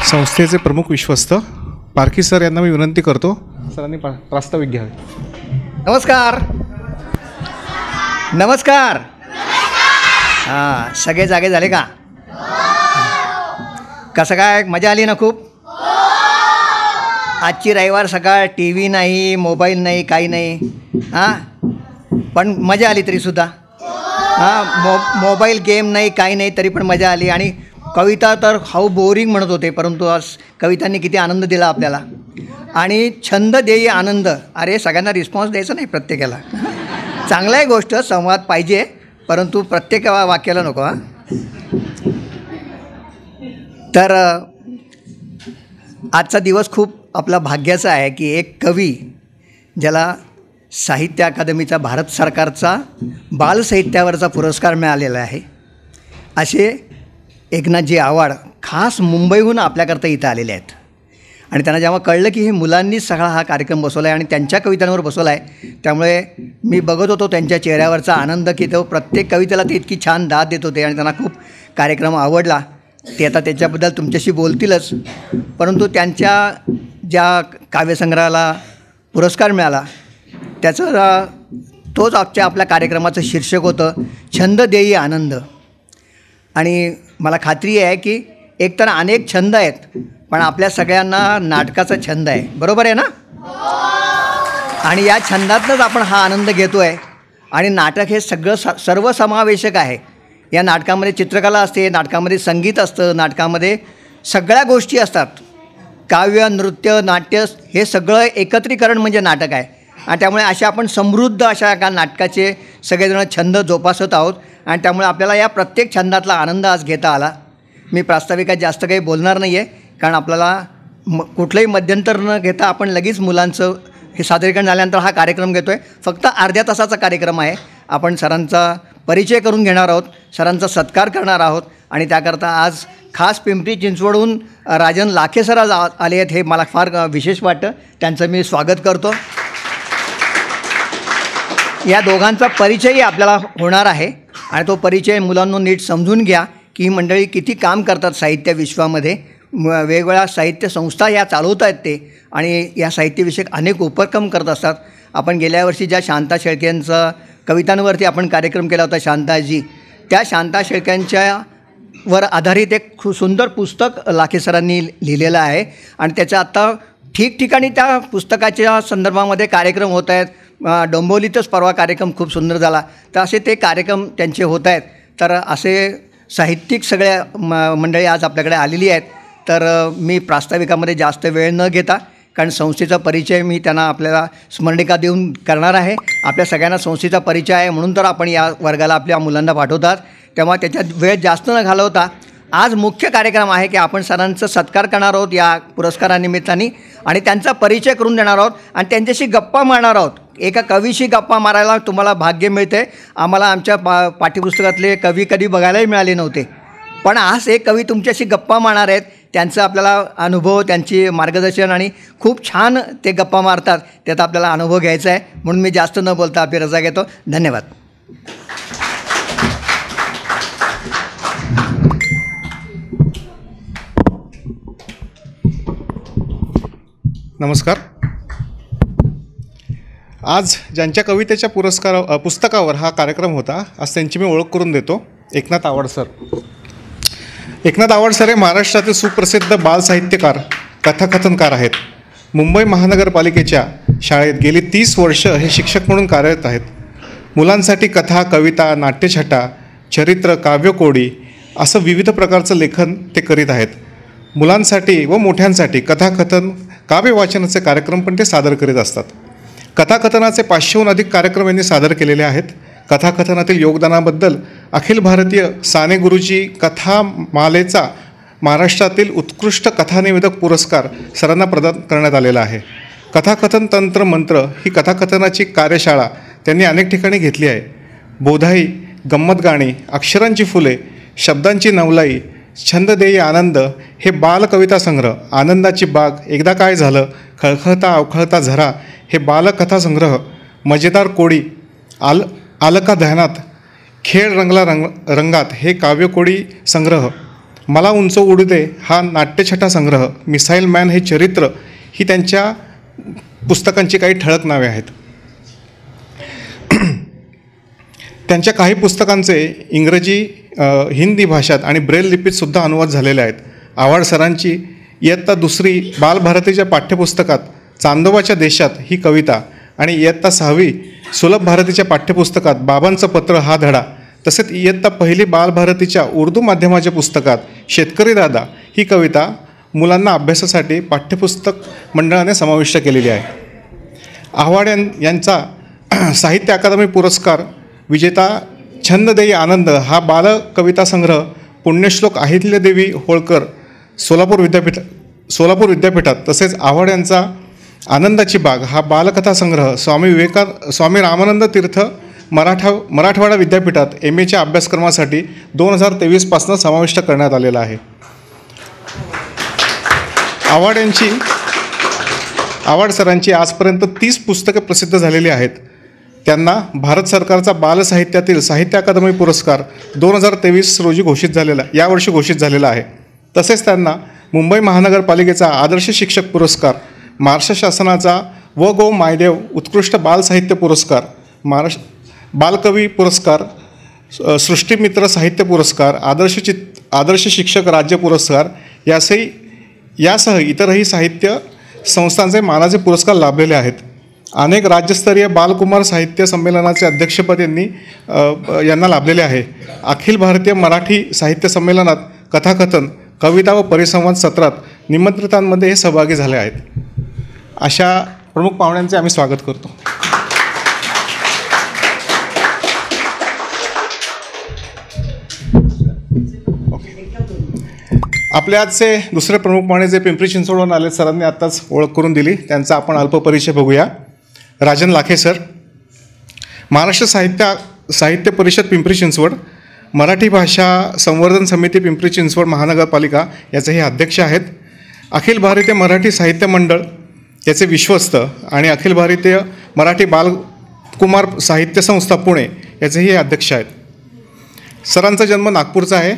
संस्थेचे प्रमुख विश्वस्त पारखी सर यांना मी विनंती करतो, सरांनी प्रास्ताविक घ्यावे. नमस्कार. नमस्कार. हां, सगळे जागे झाले का? कसं काय मजा आली ना खूप? आजची रविवार सकाळ, टी व्ही नाही, मोबाईल नाही, काही नाही. हां, पण मजा आली तरीसुद्धा. हां, मोबाईल गेम नाही, काही नाही, तरी पण मजा आली. आणि कविता तर हाऊ बोरिंग म्हणत होते, परंतु आज कवितांनी किती आनंद दिला आपल्याला. आणि छंद देई आनंद. अरे सगळ्यांना रिस्पॉन्स द्यायचा नाही प्रत्येकाला. चांगला आहे गोष्ट, संवाद पाहिजे, परंतु प्रत्येक वाक्याला नको. हां, तर आजचा दिवस खूप आपला भाग्याचा आहे की एक कवी, ज्याला साहित्य अकादमीचा भारत सरकारचा बालसाहित्यावरचा पुरस्कार मिळालेला आहे, असे एकनाथजी आव्हाड खास मुंबईहून आपल्याकरता इथं आलेले आहेत. आणि त्यांना जेव्हा कळलं की हे मुलांनीच सगळा हा कार्यक्रम बसवला आहे आणि त्यांच्या कवितांवर बसवला आहे, त्यामुळे मी बघत होतो त्यांच्या चेहऱ्यावरचा आनंद की तो प्रत्येक कवितेला ते इतकी छान दाद देत होते आणि त्यांना खूप कार्यक्रम आवडला. ते आता त्याच्याबद्दल तुमच्याशी बोलतीलच, परंतु त्यांच्या ज्या काव्यसंग्रहाला पुरस्कार मिळाला त्याचं तोच आपल्या कार्यक्रमाचं शीर्षक होतं छंद देई आनंद. आणि मला खात्री आहे की एकतर अनेक छंद आहेत, पण आपल्या सगळ्यांना नाटकाचा छंद आहे, बरोबर आहे ना? आणि या छंदातनंच आपण हा आनंद घेतो आहे. आणि नाटक हे सगळं सर्वसमावेशक आहे. या नाटकामध्ये चित्रकला असते, नाटकामध्ये संगीत असतं, नाटकामध्ये सगळ्या गोष्टी असतात. काव्य, नृत्य, नाट्य हे सगळं एकत्रीकरण म्हणजे नाटक आहे. आणि त्यामुळे अशा आपण समृद्ध अशा एका नाटकाचे सगळेजण छंद जोपासत आहोत. आणि त्यामुळे आपल्याला या प्रत्येक छंदातला आनंद आज घेता आला. मी प्रास्ताविकात जास्त काही बोलणार नाही आहे, कारण आपल्याला कुठलंही मध्यंतर न घेता आपण लगेच मुलांचं हे सादरीकरण झाल्यानंतर हा कार्यक्रम घेतो आहे. फक्त अर्ध्या तासाचा कार्यक्रम आहे. आपण सरांचा परिचय करून घेणार आहोत, सरांचा सत्कार करणार आहोत आणि त्याकरता आज खास पिंपरी चिंचवडहून राजन लाखे सर आज आले आहेत. हे मला फार विशेष वाटतं. त्यांचं मी स्वागत करतो. या दोघांचा परिचयही आपल्याला होणार आहे आणि तो परिचय मुलांनो नीट समजून घ्या की ही मंडळी किती काम करतात साहित्य विश्वामध्ये. वेगवेगळ्या साहित्य संस्था या चालवत आहेत ते आणि या साहित्यविषयक अनेक उपक्रम करत असतात. आपण गेल्या वर्षी ज्या शांता शेळकेंचा कवितांवरती आपण कार्यक्रम केला होता शांताजी, त्या शांता शेळक्यांच्या वर आधारित एक सुंदर पुस्तक लाखे सरांनी लिहिलेलं आहे आणि त्याचं आत्ता ठिकठिकाणी त्या पुस्तकाच्या संदर्भामध्ये कार्यक्रम होत आहेत. डोंबिवलीतच परवा कार्यक्रम खूप सुंदर झाला. तर असे ते कार्यक्रम त्यांचे होत आहेत. तर असे साहित्यिक सगळ्या मंडळी आज आपल्याकडे आलेली आहेत. तर मी प्रास्ताविकामध्ये जास्त वेळ न घेता, कारण संस्थेचा परिचय मी त्यांना आपल्याला स्मरणिका देऊन करणार आहे. आपल्या सगळ्यांना संस्थेचा परिचय आहे म्हणून तर आपण या वर्गाला आपल्या मुलांना पाठवतात. तेव्हा त्याच्यात वेळ जास्त न घालवता आज मुख्य कार्यक्रम आहे की आपण सरांचा सत्कार करणार आहोत या पुरस्कारानिमित्ताने आणि त्यांचा परिचय करून देणार आहोत आणि त्यांच्याशी गप्पा मारणार आहोत. एका कवीशी गप्पा मारायला तुम्हाला भाग्य मिळते. आम्हाला आमच्या पाठ्यपुस्तकातले कवी कधी बघायलाही मिळाले नव्हते, पण आज एक कवी तुमच्याशी गप्पा मारणार आहेत. त्यांचा आपल्याला अनुभव, त्यांची मार्गदर्शन आणि खूप छान ते गप्पा मारतात, त्याचा आपल्याला अनुभव घ्यायचा आहे. म्हणून मी जास्त न बोलता आपली रजा घेतो. धन्यवाद. नमस्कार. आज ज्यांच्या कवितेच्या पुस्तकावर हा कार्यक्रम होता, आज त्यांची मी ओळख करून देतो. एकनाथ आवाड सर. एकनाथ आवाड सर हे महाराष्ट्रातील सुप्रसिद्ध बालसाहित्यकार, कथाकथनकार आहेत. मुंबई महानगरपालिकेच्या शाळेत गेली 30 वर्ष हे शिक्षक म्हणून कार्यरत आहेत. मुलांसाठी कथा, कविता, नाट्यछटा, चरित्र, काव्यकोडी असं विविध प्रकारचं लेखन ते करीत आहेत. मुलांसाठी व मोठ्यांसाठी कथाकथन, काव्यवाचनाचे कार्यक्रम पण ते सादर करीत असतात. कथाकथनाचे 500हून अधिक कार्यक्रम यांनी सादर केलेले आहेत. कथाकथनातील योगदानाबद्दल अखिल भारतीय साने गुरुजी कथामालेचा महाराष्ट्रातील उत्कृष्ट कथानिवेदक पुरस्कार सरांना प्रदान करण्यात आलेला आहे. कथाकथन तंत्र मंत्र ही कथाकथनाची कार्यशाळा त्यांनी अनेक ठिकाणी घेतली आहे. बोधाई, गंमत गाणी, अक्षरांची फुले, शब्दांची नवलाई, छंददेयी आनंद हे बालकविता संग्रह, आनंदाची बाग, एकदा काय झालं, खळखळता अवखळता झरा हे बालकथासंग्रह, मजेदार कोडी, आलं का ध्यानात, खेळ रंगला रंगात हे काव्यकोडी संग्रह, मला उंच उडू दे हा नाट्यछटा संग्रह, मिसाईल मॅन हे चरित्र ही त्यांच्या पुस्तकांची काही ठळक नावे आहेत. त्यांच्या काही पुस्तकांचे इंग्रजी, हिंदी भाषात आणि ब्रेल लिपीतसुद्धा अनुवाद झालेले आहेत. आव्हाड सरांची इयत्ता 2 बालभारतीच्या पाठ्यपुस्तकात चांदोबाच्या देशात ही कविता आणि इयत्ता 6 सुलभ भारतीच्या पाठ्यपुस्तकात बाबांचं पत्र हा धडा, तसेच इयत्ता 1 बालभारतीच्या उर्दू माध्यमाच्या पुस्तकात शेतकरी दादा ही कविता मुलांना अभ्यासासाठी पाठ्यपुस्तक मंडळाने समाविष्ट केलेली आहे. आव्हाड यांचा साहित्य अकादमी पुरस्कार विजेता छंददेयी आनंद हा बालकविता संग्रह पुण्यश्लोक अहिल्यादेवी होळकर सोलापूर विद्यापीठात, तसेच आव्हाड यांचा आनंदाची बाग हा बालकथा संग्रह स्वामी रामानंद तीर्थ मराठवाडा विद्यापीठात MAच्या अभ्यासक्रमासाठी 2023पासून समाविष्ट करण्यात आलेला आहे. आव्हाड सरांची आजपर्यंत 30 पुस्तके प्रसिद्ध झालेली आहेत. त्यांना भारत सरकारचा बालसाहित्यातील साहित्य अकादमी पुरस्कार 2023 यावर्षी घोषित झालेला आहे. तसेच त्यांना मुंबई महानगरपालिकेचा आदर्श शिक्षक पुरस्कार, महाराष्ट्र शासनाचा व गो मायदेव उत्कृष्ट बालसाहित्य पुरस्कार, बालकवी पुरस्कार, सृष्टीमित्र साहित्य पुरस्कार, आदर्श शिक्षक राज्य पुरस्कार यासह इतरही साहित्य संस्थांचे मानाचे पुरस्कार लाभलेले आहेत. अनेक राज्यस्तरीय बालकुमार साहित्य संमेलनाचे अध्यक्षपद यांना लाभलेले आहे. अखिल भारतीय मराठी साहित्य संमेलनात कथाकथन, कविता व परिसंवाद सत्रात निमंत्रितांमध्ये हे सहभागी झाले आहेत. अशा प्रमुख पाहुण्यांचे आम्ही स्वागत करतो. आपले आजचे दुसरे प्रमुख पाहुणे जे पिंपरी चिंचवडवरून आले, सरांनी आत्ताच ओळख करून दिली, त्यांचा आपण अल्प परिचय बघूया. राजन लाखे सर, महाराष्ट्र साहित्य परिषद पिंपरी चिंचवड, मराठी भाषा संवर्धन समिती पिंपरी चिंचवड महानगरपालिका याचे हे अध्यक्ष आहेत. अखिल भारतीय मराठी साहित्य मंडळ याचे विश्वस्त आणि अखिल भारतीय मराठी बालकुमार साहित्य संस्था पुणे याचेही हे अध्यक्ष आहेत. सरांचा जन्म नागपूरचा आहे.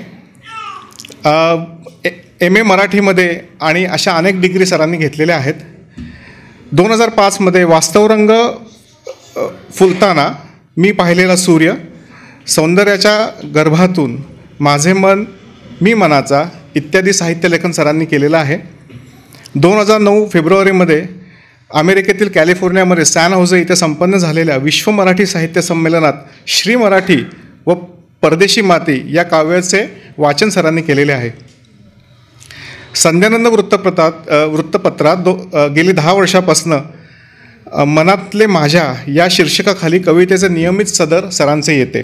MA मराठीमध्ये आणि अशा अनेक डिग्री सरांनी घेतलेल्या आहेत. 2005मध्ये वास्तवरंग फुलताना, मी पाहिलेला सूर्य, सौंदर्याच्या गर्भातून, माझे मन, मी मनाचा इत्यादी साहित्यलेखन सरांनी केलेलं आहे. 2009 फेब्रुवारीमध्ये अमेरिकेतील कॅलिफोर्नियामध्ये सॅन होजे इथे संपन्न झालेल्या विश्व मराठी साहित्य संमेलनात श्री मराठी व परदेशी माती या काव्याचे वाचन सरांनी केलेले आहे. संध्यानंद वृत्तपत्रात गेली 10 वर्षापासनं मनातले माझ्या या शीर्षकाखाली कवितेचे नियमित सदर सरांचे येते.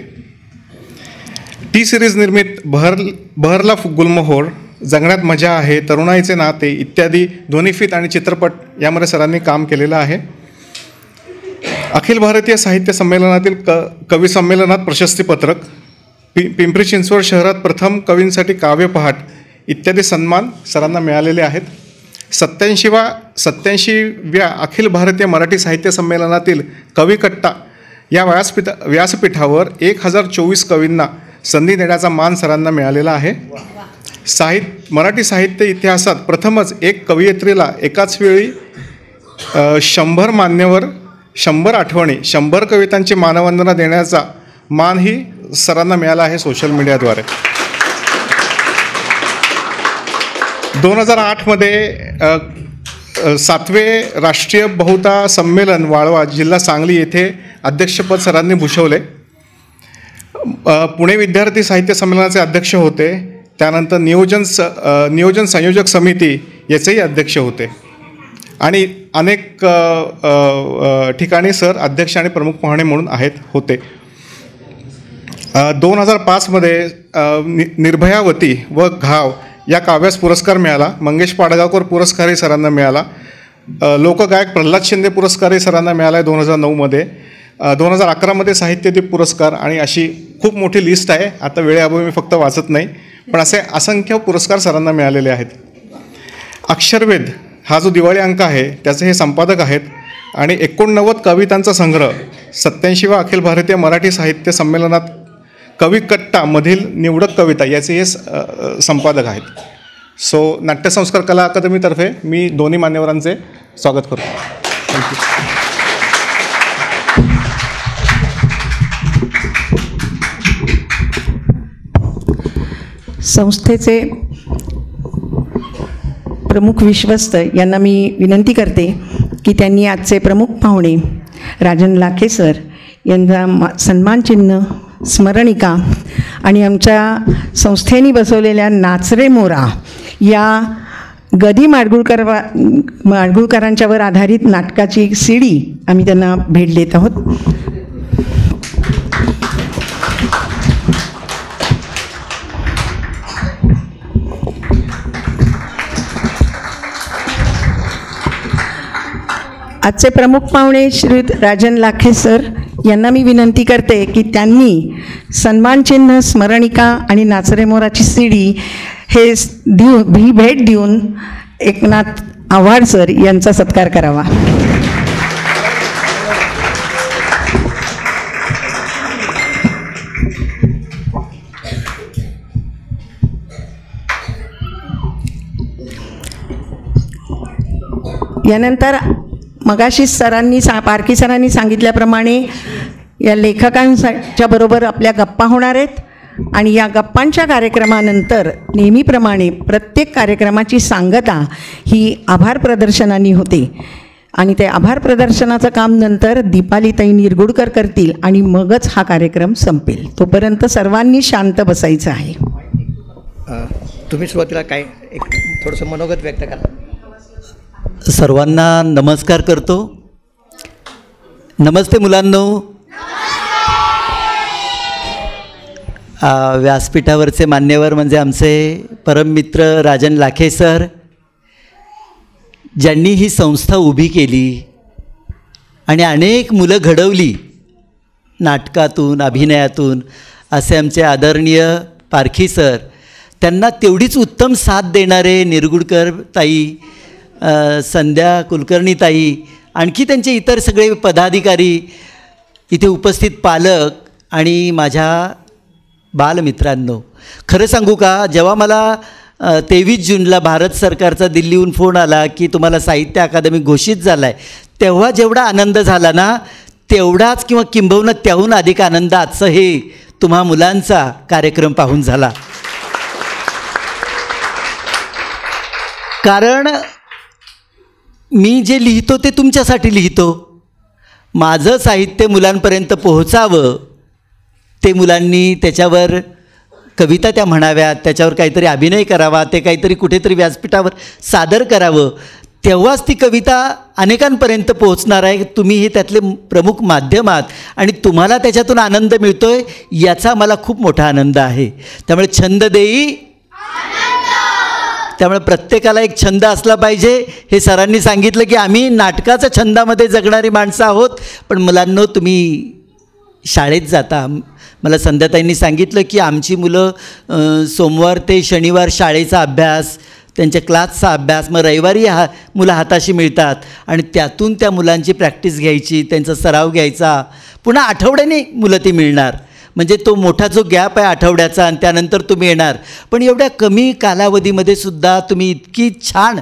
टी सिरीज निर्मित बहरला गुलमोहर, जगण्यात मजा आहे, तरुणाईचे नाते इत्यादी ध्वनिफीत आणि चित्रपट यामध्ये सरांनी काम केलेलं आहे. अखिल भारतीय साहित्य संमेलनातील कवी संमेलनात प्रशस्तीपत्रक, पिंपरी चिंचवड शहरात प्रथम कवींसाठी काव्य पहाट इत्यादी सन्मान सरांना मिळालेले आहेत. 87व्या अखिल भारतीय मराठी साहित्य संमेलनातील कविकट्टा या व्यासपीठावर 1024 कवींना संधी देण्याचा मान सरांना मिळालेला आहे. मराठी साहित्य इतिहासात प्रथमच एक कवयित्रीला एकाच वेळी 100 मान्यवर, 100 आठवणी, 100 कवितांची मानवंदना देण्याचा मानही सरांना मिळाला आहे सोशल मीडियाद्वारे. 2008मध्ये 7वे राष्ट्रीय बहुता संमेलन वाळवा, जिल्हा सांगली येथे अध्यक्षपद सरांनी भूषवले. पुणे विद्यार्थी साहित्य संमेलनाचे अध्यक्ष होते. त्यानंतर नियोजन संयोजक समिती याचेही अध्यक्ष होते आणि अनेक ठिकाणी सर अध्यक्ष आणि प्रमुख पाहुणे म्हणून होते. 2005मध्ये निर्भयावती व घाव या काव्यास पुरस्कार मिळाला. मंगेश पाडगावकर पुरस्कारही सरांना मिळाला. लोकगायक प्रल्हाद शिंदे पुरस्कारही सरांना मिळाला आहे 2009मध्ये. 2011मध्ये साहित्यदीप पुरस्कार आणि अशी खूप मोठी लिस्ट आहे. आता वेळेअभावी मी फक्त वाचत नाही, पण असे असंख्य पुरस्कार सरांना मिळालेले आहेत. अक्षरवेध हा जो दिवाळी अंक आहे त्याचे हे संपादक आहेत आणि 89 कवितांचा संग्रह 87व्या अखिल भारतीय मराठी साहित्य संमेलनात कविकट्टामधील निवडक कविता याचे हे संपादक आहेत. सो नाट्यसंस्कार कला अकादमीतर्फे मी दोन्ही मान्यवरांचे स्वागत करतो. थँक्यू. संस्थेचे प्रमुख विश्वस्त यांना मी विनंती करते की त्यांनी आजचे प्रमुख पाहुणे राजन लाखे सर यांचा सन्मानचिन्ह, स्मरणिका आणि आमच्या संस्थेने बसवलेल्या नाच रे मोरा या गदी माडगुळकरांच्यावर आधारित नाटकाची CD आम्ही त्यांना भेट देत आहोत. आजचे प्रमुख पाहुणे श्रीयुत राजन लाखे सर यांना मी विनंती करते की त्यांनी सन्मानचिन्ह, स्मरणिका आणि नाचरे मोराची CD ही भेट देऊन एकनाथ आव्हाड सर यांचा सत्कार करावा. यानंतर मगाशी पारखी सरांनी सांगितल्याप्रमाणे या लेखकांच्या बरोबर आपल्या गप्पा होणार आहेत आणि या गप्पांच्या कार्यक्रमानंतर नेहमीप्रमाणे प्रत्येक कार्यक्रमाची सांगता ही आभार प्रदर्शनाने होते आणि ते आभार प्रदर्शनाचं काम नंतर दीपालीताई निरगुडकर करतील आणि मगच हा कार्यक्रम संपेल. तोपर्यंत सर्वांनी शांत बसायचं आहे. तुम्ही सुरुवातीला काय एक थोडंसं मनोगत व्यक्त करा. सर्वांना नमस्कार करतो. नमस्ते मुलांनो. व्यासपीठावरचे मान्यवर म्हणजे आमचे परममित्र राजन लाखे सर, ज्यांनी ही संस्था उभी केली आणि अनेक मुलं घडवली नाटकातून, अभिनयातून, असे आमचे आदरणीय पारखी सर, त्यांना तेवढीच उत्तम साथ देणारे निरगुडकर ताई, संध्या कुलकर्णी ताई, आणखी त्यांचे इतर सगळे पदाधिकारी, इथे उपस्थित पालक आणि माझ्या बालमित्रांनो, खरं सांगू का, जेव्हा मला 23 जूनला भारत सरकारचा दिल्लीहून फोन आला की तुम्हाला साहित्य अकादमी घोषित झाला आहे, तेव्हा जेवढा आनंद झाला ना, तेवढाच किंवा किंबहुना त्याहून अधिक आनंद आजचं हे तुम्हा मुलांचा कार्यक्रम पाहून झाला. कारण मी जे लिहितो ते तुमच्यासाठी लिहितो. माझं साहित्य मुलांपर्यंत पोहोचावं, ते मुलांनी त्याच्यावर कविता त्या म्हणाव्यात, त्याच्यावर काहीतरी अभिनय करावा, ते काहीतरी कुठेतरी व्यासपीठावर सादर करावं, तेव्हाच ती कविता अनेकांपर्यंत पोहोचणार आहे. तुम्ही हे त्यातले प्रमुख माध्यम आहात आणि तुम्हाला त्याच्यातून आनंद मिळतो आहे, याचा मला खूप मोठा आनंद आहे. त्यामुळे छंद देई, त्यामुळे प्रत्येकाला एक छंद असला पाहिजे. हे सरांनी सांगितलं की आम्ही नाटकाच्या छंदामध्ये जगणारी माणसं आहोत, पण मुलांनो तुम्ही शाळेत जाता. मला संध्याताईंनी सांगितलं की आमची मुलं सोमवार ते शनिवार शाळेचा अभ्यास, त्यांच्या क्लासचा अभ्यास, मग रविवारी मुलं हाताशी मिळतात आणि त्यातून त्या मुलांची प्रॅक्टिस घ्यायची, त्यांचा सराव घ्यायचा, पुन्हा आठवड्याने मुलं ती मिळणार. म्हणजे तो मोठा जो गॅप आहे आठवड्याचा आणि त्यानंतर तुम्ही येणार. पण एवढ्या कमी कालावधीमध्ये सुद्धा तुम्ही इतकी छान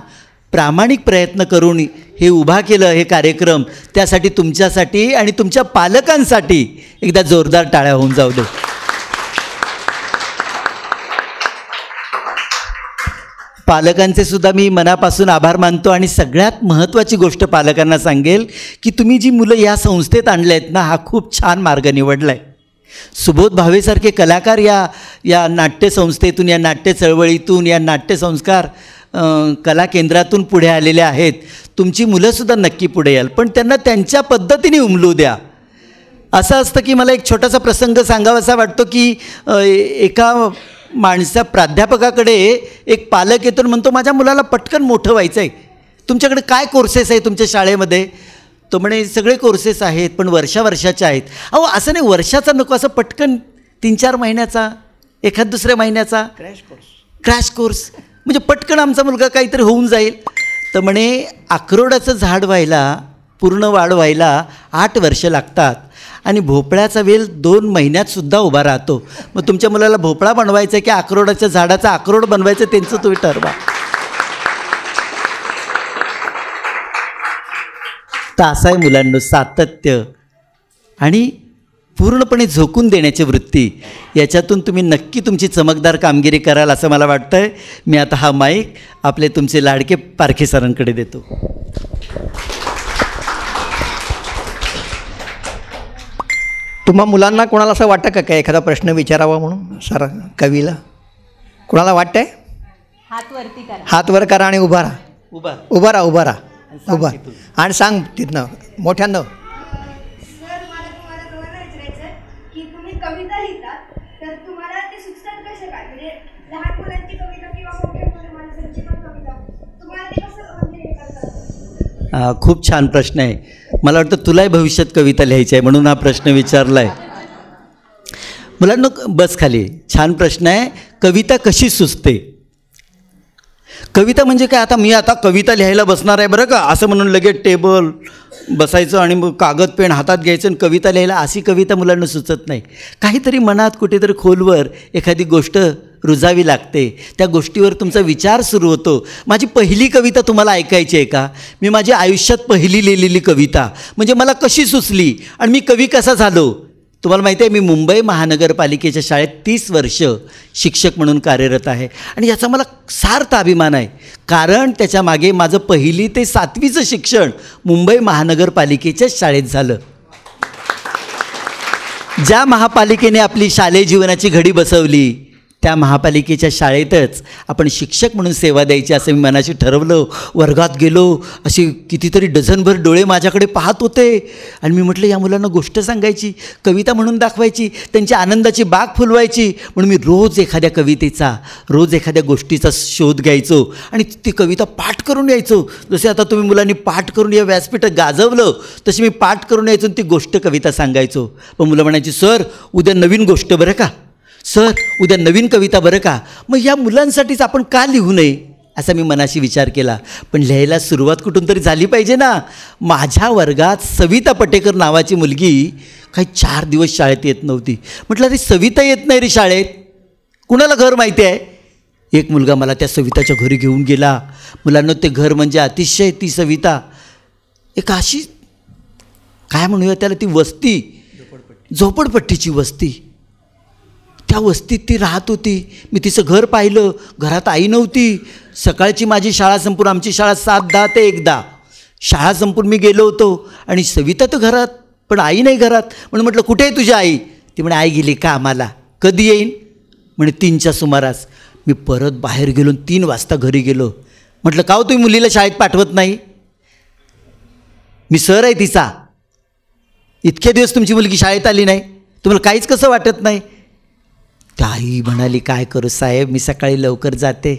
प्रामाणिक प्रयत्न करून हे उभा केलं हे कार्यक्रम, त्यासाठी तुमच्यासाठी आणि तुमच्या पालकांसाठी एकदा जोरदार टाळ्या होऊन जाऊ दे. पालकांचे सुद्धा मी मनापासून आभार मानतो. आणि सगळ्यात महत्त्वाची गोष्ट पालकांना सांगेल की तुम्ही जी मुलं या संस्थेत आणले आहेत ना, हा खूप छान मार्ग निवडला आहे. सुबोध भावेसारखे कलाकार या नाट्यसंस्थेतून, या नाट्य चळवळीतून, या नाट्यसंस्कार कला केंद्रातून पुढे आलेले आहेत. तुमची मुलंसुद्धा नक्की पुढे याल, पण त्यांना त्यांच्या पद्धतीने उमलू द्या. असं असतं की मला एक छोटासा प्रसंग सांगावासा वाटतो की एका प्राध्यापकाकडे एक पालक येतो आणि म्हणतो, माझ्या मुलाला पटकन मोठं व्हायचं आहे, तुमच्याकडे काय कोर्सेस आहे तुमच्या शाळेमध्ये? तो म्हणे, सगळे कोर्सेस आहेत पण वर्षाचे आहेत. अहो असं नाही, वर्षाचा नको, असं पटकन 3-4 महिन्याचा, एखाद दुसऱ्या महिन्याचा क्रॅश कोर्स, म्हणजे पटकन आमचा मुलगा काहीतरी होऊन जाईल. तर म्हणे, अक्रोडाचं झाड व्हायला, पूर्ण वाढ व्हायला 8 वर्ष लागतात आणि भोपळ्याचा वेल 2 महिन्यातसुद्धा उभा राहतो. मग तुमच्या मुलाला भोपळा बनवायचा की अक्रोडाच्या झाडाचा अक्रोड बनवायचं, त्यांचं तुम्ही ठरवा. तर असं आहे मुलांनो, सातत्य आणि पूर्णपणे झोकून देण्याची वृत्ती, याच्यातून तुम्ही नक्की तुमची चमकदार कामगिरी कराल असं मला वाटतं आहे. मी आता हा माईक आपले तुमचे लाडके पारखे सरांकडे देतो. तुम्हा मुलांना कोणाला असं वाटतं का काय एखादा प्रश्न विचारावा म्हणून सर कवीला? कोणाला वाटतंय? हात वरती करा, हात वर करा आणि उभा राहा. उभा राहा, उभा राहा, उभा आणि सांग तिथनं मोठ्यानं. सर, मला तुम्हाला विचारायचं की तुम्ही कविता लिहितात तर तुम्हाला ते सुचतात कसे काय? म्हणजे लहान मुलांची कविता किंवा मोठ्या माणसांची पण कविता, तुम्हाला ते कसं म्हणजे हे करतात? खूप छान प्रश्न आहे. मला वाटतं तुलाही भविष्यात कविता लिहायची आहे म्हणून हा प्रश्न विचारला आहे. मुलांनो बस खाली, छान प्रश्न आहे. कविता कशी सुचते? कविता म्हणजे काय, आता मी आता कविता लिहायला बसणार आहे बरं का, असं म्हणून लगेच टेबल बसायचं आणि मग कागद पेन हातात घ्यायचं आणि कविता लिहायला, अशी कविता मुलांना सुचत नाही. काहीतरी मनात कुठेतरी खोलवर एखादी गोष्ट रुजावी लागते, त्या गोष्टीवर तुमचा विचार सुरू होतो. माझी पहिली कविता तुम्हाला ऐकायची आहे का? मी माझ्या आयुष्यात पहिली लिहिलेली कविता म्हणजे मला कशी सुचली आणि मी कवी कसा झालो? तुम्हाला माहिती आहे, मी मुंबई महानगरपालिकेच्या शाळेत 30 वर्ष शिक्षक म्हणून कार्यरत आहे आणि याचा मला सार्थ अभिमान आहे. कारण त्याच्या मागे माझं 1ली ते 7वीचं शिक्षण मुंबई महानगरपालिकेच्या शाळेत झालं. ज्या महापालिकेने आपली शालेय जीवनाची घडी बसवली त्या महापालिकेच्या शाळेतच आपण शिक्षक म्हणून सेवा द्यायची असं मी मनाशी ठरवलं. वर्गात गेलो, असे कितीतरी डझनभर डोळे माझ्याकडे पाहत होते आणि मी म्हटलं या मुलांना गोष्ट सांगायची, कविता म्हणून दाखवायची, त्यांच्या आनंदाची बाग फुलवायची. म्हणून मी रोज एखाद्या कवितेचा, रोज एखाद्या गोष्टीचा शोध घ्यायचो आणि ती कविता पाठ करून यायचो. जसे आता तुम्ही मुलांनी पाठ करून या व्यासपीठात गाजवलं तशी मी पाठ करून यायचो आणि ती गोष्ट कविता सांगायचो. पण मुलं म्हणायची, सर उद्या नवीन गोष्ट बरं का, सर उद्या नवीन कविता बरं का. मग या मुलांसाठीच आपण का लिहू नये असा मी मनाशी विचार केला. पण लिहायला सुरुवात कुठून तरी झाली पाहिजे ना. माझ्या वर्गात सविता पटेकर नावाची मुलगी काही 4 दिवस शाळेत येत नव्हती. म्हटलं अरे सविता येत नाही रे शाळेत, कुणाला घर माहिती आहे. एक मुलगा मला त्या सविताच्या घरी घेऊन गेला. मुलांना ते घर म्हणजे अतिशय, ती सविता एक अशी काय म्हणूया त्याला, ती वस्ती, झोपडपट्टीची वस्ती, त्या वस्तीत ती राहत होती. मी तिचं घर पाहिलं. घरात आई नव्हती. सकाळची माझी शाळा संपून, आमची शाळा 7:10 ते 1:10, शाळा संपून मी गेलो होतो आणि सविता तर घरात, पण आई नाही घरात. म्हणून म्हटलं कुठे आहे तुझी आई. ती म्हणे आई गेली का आम्हाला, कधी येईन. म्हणे 3च्या सुमारास. मी परत बाहेर गेलो, 3 वाजता घरी गेलो. म्हटलं का हो तुम्ही मुलीला शाळेत पाठवत नाही. मी सर आहे तिचा, इतके दिवस तुमची मुलगी शाळेत आली नाही, तुम्हाला काहीच कसं वाटत नाही. त्या आई म्हणाली काय करू साहेब, मी सकाळी लवकर जाते,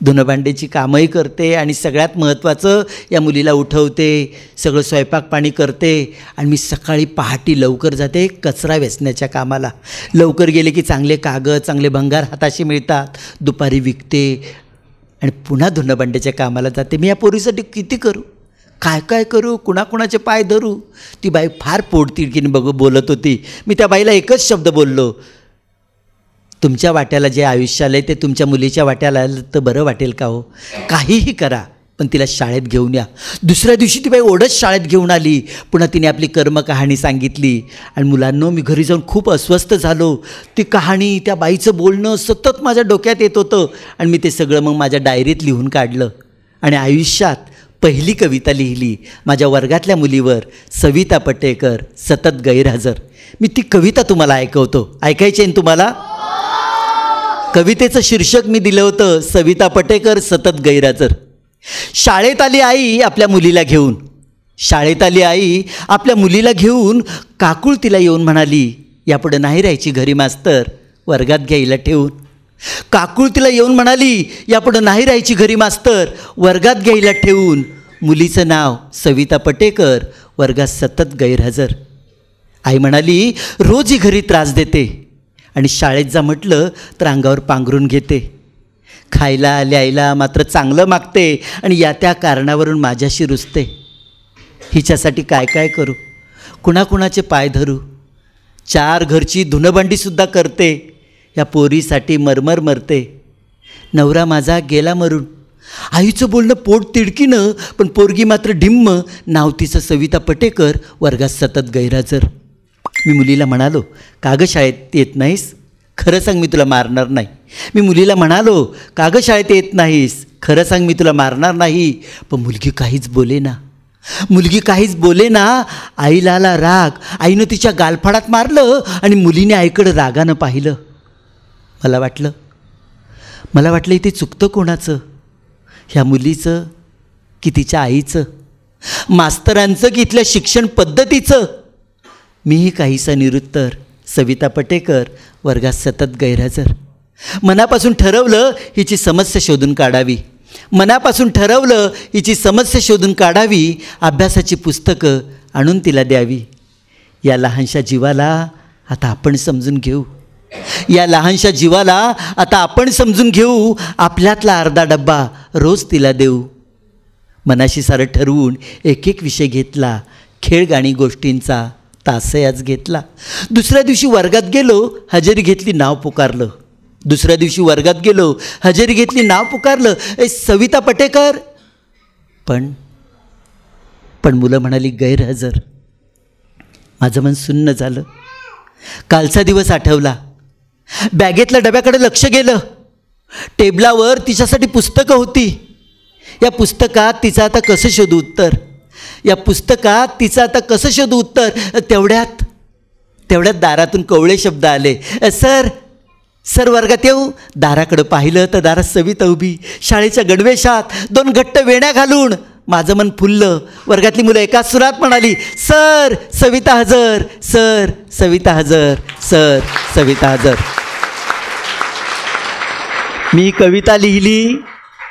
धुणभांड्याची कामंही करते आणि सगळ्यात महत्त्वाचं या मुलीला उठवते, सगळं स्वयंपाक पाणी करते आणि मी सकाळी पहाटे लवकर जाते कचरा वेचण्याच्या कामाला. लवकर गेले की चांगले कागद, चांगले भंगार हाताशी मिळतात. दुपारी विकते आणि पुन्हा धुणभांड्याच्या कामाला जाते. मी या पोरीसाठी किती करू, काय काय करू, कुणाकुणाचे पाय धरू. ती बाई फार पोटतिडकीने बोलत होती. मी त्या बाईला एकच शब्द बोललो, तुमच्या वाट्याला जे आयुष्य आलं आहे ते तुमच्या मुलीच्या वाट्याला आलं तर बरं वाटेल का हो. काहीही करा पण तिला शाळेत घेऊन या. दुसऱ्या दिवशी ती बाई ओढत शाळेत घेऊन आली. पुन्हा तिने आपली कर्मकहाणी सांगितली आणि मुलांनो मी घरी जाऊन खूप अस्वस्थ झालो. ती कहाणी, त्या बाईचं बोलणं सतत माझ्या डोक्यात येत होतं आणि मी ते सगळं मग माझ्या डायरीत लिहून काढलं आणि आयुष्यात पहिली कविता लिहिली माझ्या वर्गातल्या मुलीवर, सविता पटेकर सतत गैरहजर. मी ती कविता तुम्हाला ऐकवतो, ऐकायची आहे तुम्हाला. कवितेचं शीर्षक मी दिलं होतं सविता पटेकर सतत गैरहजर. शाळेत आली आई आपल्या मुलीला घेऊन, शाळेत आली आई आपल्या मुलीला घेऊन. काकूळ तिला येऊन म्हणाली यापुढे नाही राहायची घरी मास्तर, वर्गात घ्यायला ठेवून. काकूळ तिला येऊन म्हणाली यापुढे नाही राहायची घरी मास्तर, वर्गात घ्यायला ठेवून. मुलीचं नाव सविता पटेकर, वर्गात सतत गैरहजर. आई म्हणाली रोज ही घरी त्रास देते आणि शाळेत जा म्हटलं तर अंगावर पांघरून घेते. खायला लिहायला मात्र चांगलं मागते आणि या त्या कारणावरून माझ्याशी रुसते. हिच्यासाठी काय काय करू, कुणाकुणाचे पाय धरू. 4 घरची धुणभांडीसुद्धा करते, या पोरीसाठी मरमर मरते. नवरा माझा गेला मरून. आईचं बोलणं पोट तिडकीनं, पण पोरगी मात्र ढिम्म. नाव तिचं सविता पटेकर, वर्गात सतत गैरहजर. मी मुलीला म्हणालो का गं शाळेत येत नाहीस, खरं सांग मी तुला मारणार नाही. मी मुलीला म्हणालो का गं शाळेत येत नाहीस, खरं सांग मी तुला मारणार नाही. पण मुलगी काहीच बोले ना, मुलगी काहीच बोले ना. आईला आला राग. आईनं तिच्या गालफाडात मारलं आणि मुलीने आईकडं रागानं पाहिलं. मला वाटलं इथे चुकतं कोणाचं, ह्या मुलीचं की तिच्या आईचं, मास्तरांचं की इथल्या शिक्षण पद्धतीचं. मीही काहीसा निरुत्तर, सविता पटेकर, वर्गात सतत गैरहजर. मनापासून ठरवलं हिची समस्या शोधून काढावी, मनापासून ठरवलं हिची समस्या शोधून काढावी. अभ्यासाची पुस्तकं आणून तिला द्यावी. या लहानशा जीवाला आता आपण समजून घेऊ, या लहानशा जीवाला आता आपण समजून घेऊ. आपल्यातला अर्धा डब्बा रोज तिला देऊ. मनाशी सारं ठरवून एक एक विषय घेतला. खेळ गाणी गोष्टींचा तासही आज घेतला. दुसऱ्या दिवशी वर्गात गेलो, हजेरी घेतली, नाव पुकारलं. दुसऱ्या दिवशी वर्गात गेलो, हजेरी घेतली, नाव पुकारलं, ए सविता पटेकर. पण मुलं म्हणाली गैरहजर. माझं मन सुन्न झालं. कालचा दिवस आठवला. बॅगेतल्या डब्याकडे लक्ष गेलं. टेबलावर तिच्यासाठी पुस्तकं होती. या पुस्तकात तिचं आता कसं शोधू उत्तर, या पुस्तकात तिचं आता कसं शोधू उत्तर. तेवढ्यात दारातून कवळे शब्द आले. सर सर वर्गात येऊ, दाराकडं पाहिलं तर दारात सविता उभी, शाळेच्या गणवेशात 2 घट्ट वेण्या घालून. माझं मन फुललं. वर्गातली मुलं एकाच सुरात म्हणाली, सर सविता हजर, सर सविता हजर, सर सविता हजर. मी कविता लिहिली,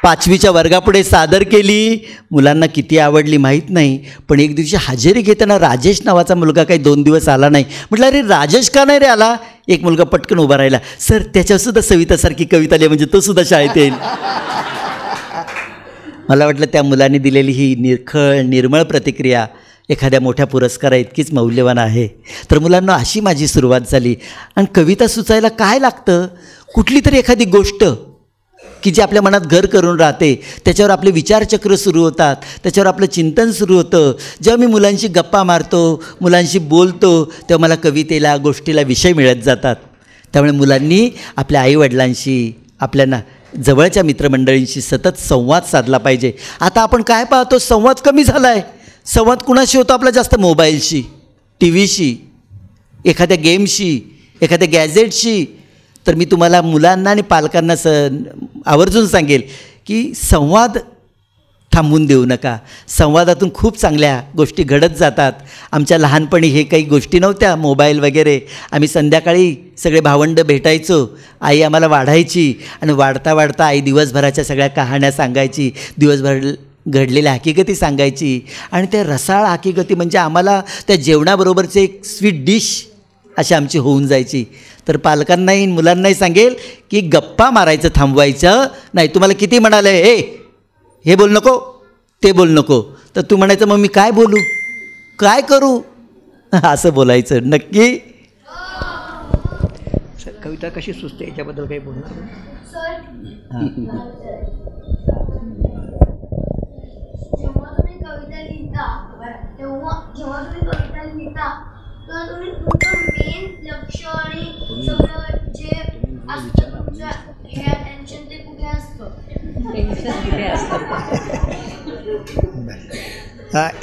5वीच्या वर्गापुढे सादर केली. मुलांना किती आवडली माहीत नाही, पण एक दिवशी हजेरी घेताना राजेश नावाचा मुलगा काही 2 दिवस आला नाही. म्हटलं अरे राजेश का नाही रे आला? एक मुलगा पटकन उभा राहिला, सर त्याच्यासुद्धा सवितासारखी कविता लिहा म्हणजे तो सुद्धा शाळेत येईल. मला वाटलं त्या मुलांनी दिलेली ही निर्मळ प्रतिक्रिया एखाद्या मोठ्या पुरस्कारा इतकीच मौल्यवान आहे. तर मुलांना अशी माझी सुरुवात झाली. आणि कविता सुचायला काय लागतं? कुठली तरी एखादी गोष्ट की जी आपल्या मनात घर करून राहते, त्याच्यावर आपले विचारचक्र सुरू होतात, त्याच्यावर आपलं चिंतन सुरू होतं. जेव्हा मी मुलांशी गप्पा मारतो, मुलांशी बोलतो, तेव्हा मला कवितेला गोष्टीला विषय मिळत जातात. त्यामुळे मुलांनी आपल्या आईवडिलांशी, आपल्या जवळच्या मित्रमंडळींशी सतत संवाद साधला पाहिजे. आता आपण काय पाहतो, संवाद कमी झाला आहे. संवाद कुणाशी होतो आपला? जास्त मोबाईलशी, टी व्हीशी, एखाद्या गेमशी, एखाद्या गॅजेटशी. तर मी तुम्हाला मुलांना आणि पालकांना आवर्जून सांगेल की संवाद थांबवून देऊ नका. संवादातून खूप चांगल्या गोष्टी घडत जातात. आमच्या लहानपणी हे काही गोष्टी नव्हत्या, मोबाईल वगैरे. आम्ही संध्याकाळी सगळे भावंड भेटायचो. आई आम्हाला वाढायची आणि वाढता वाढता आई दिवसभराच्या सगळ्या कहाण्या सांगायची, दिवसभर घडलेल्या हकीकती सांगायची. आणि त्या रसाळ हकीकती म्हणजे आम्हाला त्या जेवणाबरोबरचे एक स्वीट डिश अशी आमची होऊन जायची. तर पालकांनाही मुलांनाही सांगेल की गप्पा मारायचं थांबवायचं नाही. तुम्हाला किती म्हणाले हे बोल नको, ते बोल नको, तर तू म्हणायचं मग मी काय बोलू, काय करू, असं बोलायचं. नक्की. कविता कशी सुचते याच्याबद्दल काही बोलणार? जेव्हा तुम्ही कविता लिहिता तर तुम्ही तुमचं मेन लक्ष आणि सगळं जे असतं तुमचं हे अटेन्शन ते कुठे असतं?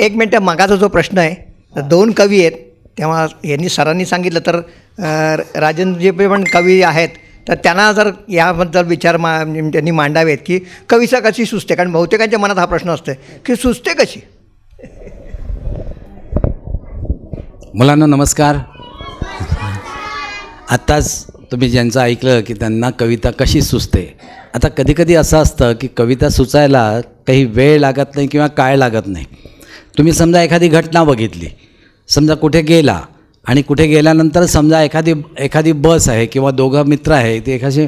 एक मिनटं, मागाचा जो प्रश्न आहे, 2 कवी आहेत, तेव्हा यांनी सरांनी सांगितलं तर राजन जे पण कवी आहेत तर त्यांना जर याबद्दल विचार त्यांनी मांडावेत की कविता कशी सुचते. कारण बहुतेकांच्या मनात हा प्रश्न असतो की सुचते कशी. मुलांना नमस्कार. आत्ताच तुम्ही ज्यांचं ऐकलं की त्यांना कविता कशी सुचते. आता कधीकधी असं असतं की कविता सुचायला काही वेळ लागत नाही किंवा काळ लागत नाही. तुम्ही समजा एखादी घटना बघितली, समजा कुठे गेला आणि कुठे गेल्यानंतर समजा एखादी बस आहे किंवा 2 मित्र आहे, ते एखादी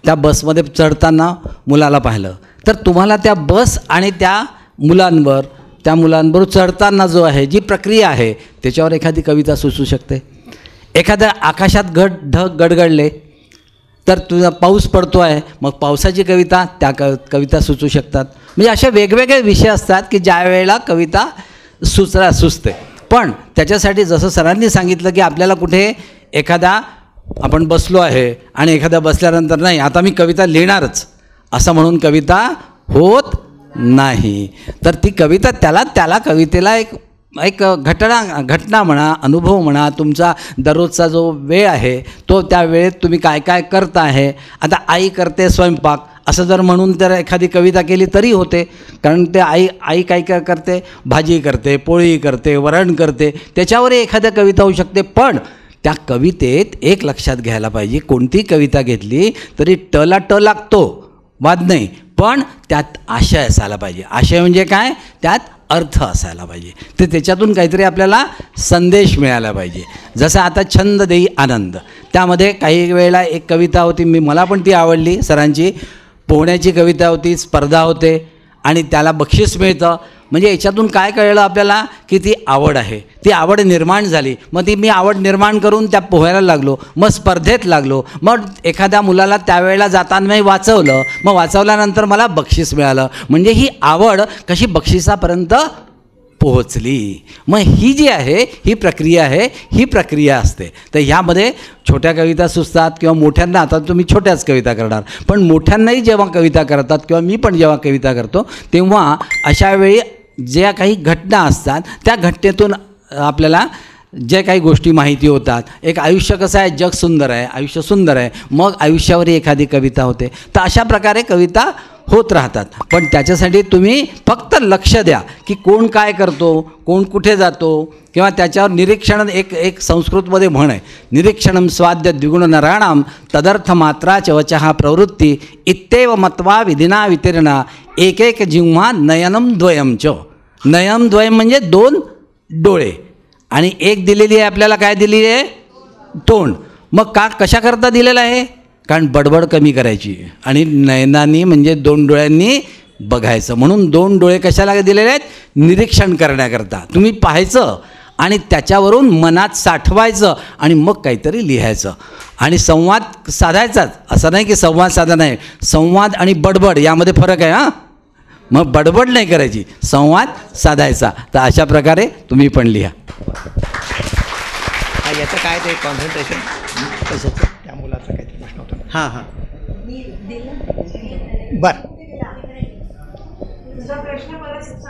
त्या बसमध्ये चढताना मुलाला पाहिलं, तर तुम्हाला त्या बस आणि त्या मुलांबरोबर चढताना जो आहे जी प्रक्रिया आहे त्याच्यावर एखादी कविता सुचू शकते. एखाद्या आकाशात ढग गडगडले तर तुझा पाऊस पडतो आहे, मग पावसाची कविता, त्या कविता सुचू शकतात. म्हणजे असे वेगवेगळे विषय असतात की ज्या वेळेला कविता सुचते. पण त्याच्यासाठी जसं सरांनी सांगितलं की आपल्याला कुठे एखादा आपण बसलो आहे आणि एखाद्या बसल्यानंतर नाही आता मी कविता लिहिणारच असं म्हणून कविता होत नाही. तर ती कविता त्याला कवितेला एक घटना म्हणा, अनुभव म्हणा, तुमचा दररोजचा जो वेळ आहे तो त्या वेळेत तुम्ही काय काय करता आहे. आता आई करते स्वयंपाक असं जर म्हणून तर एखादी कविता केली तरी होते. कारण ते आई काय काय करते, भाजी करते, पोळी करते, वरण करते, त्याच्यावरही एखाद्या कविता होऊ शकते. पण त्या कवितेत एक लक्षात घ्यायला पाहिजे, कोणती कविता घेतली तरी टला ट लागतो, वाद नाही, पण त्यात आशय असायला पाहिजे. आशय म्हणजे काय, त्यात अर्थ असायला पाहिजे. ते त्याच्यातून काहीतरी आपल्याला संदेश मिळाला पाहिजे. जसं आता छंद देई आनंद, त्यामध्ये काही वेळेला एक कविता होती, मला पण ती आवडली सरांची. पोहण्याची कविता होती, स्पर्धा होते आणि त्याला बक्षीस मिळतं. म्हणजे याच्यातून काय कळलं आपल्याला की ती आवड आहे, ती आवड निर्माण झाली. मग मी आवड निर्माण करून त्या पोहायला लागलो, मग स्पर्धेत लागलो, मग एखाद्या मुलाला त्यावेळेला जाताना मी वाचवलं, मग वाचवल्यानंतर मला बक्षीस मिळालं. म्हणजे ही आवड कशी बक्षिसापर्यंत पोहोचली. मग ही जी आहे ही प्रक्रिया आहे, ही प्रक्रिया असते. तर ह्यामध्ये छोट्या कविता सुचतात किंवा मोठ्यांना, आता तुम्ही छोट्याच कविता करणार, पण मोठ्यांनाही जेव्हा कविता करतात किंवा मी पण जेव्हा कविता करतो तेव्हा अशा वेळी ज्या काही घटना असतात त्या घटनेतून आपल्याला जे काही गोष्टी माहिती होतात. एक आयुष्य कसं आहे, जग सुंदर आहे, आयुष्य सुंदर आहे, मग आयुष्यावरही एखादी कविता होते. तर अशा प्रकारे कविता होत राहतात. पण त्याच्यासाठी तुम्ही फक्त लक्ष द्या की कोण काय करतो, कोण कुठे जातो, किंवा त्याच्यावर निरीक्षण. एक संस्कृतमध्ये म्हण आहे, निरीक्षणं स्वाद्य द्विगुण नराणाम तदर्थ मात्रा च वचः प्रवृत्ती इत्येव मत्वा विधिना वितीर्णा एक एक जिह्वा नयनम द्वयम च. नयनम द्वयम म्हणजे 2 डोळे, आणि एक दिलेली आहे आपल्याला, काय दिलेली आहे, तोंड. मग कशाकरता दिलेलं आहे, कारण बडबड कमी करायची, आणि नयनांनी म्हणजे 2 डोळ्यांनी बघायचं. म्हणून 2 डोळे कशाला दिलेले आहेत, निरीक्षण करण्याकरता. तुम्ही पाहायचं आणि त्याच्यावरून मनात साठवायचं आणि मग काहीतरी लिहायचं आणि संवाद साधायचाच. असं नाही की संवाद साधा नाही, संवाद आणि बडबड यामध्ये फरक आहे. हां, मग बडबड नाही करायची, संवाद साधायचा. तर अशा प्रकारे तुम्ही पण लिहा. याचं काय ते कॉन्सन्ट्रेशन कशाचं, त्या मुलाचा काहीतरी प्रश्न होता. हां हां बरं,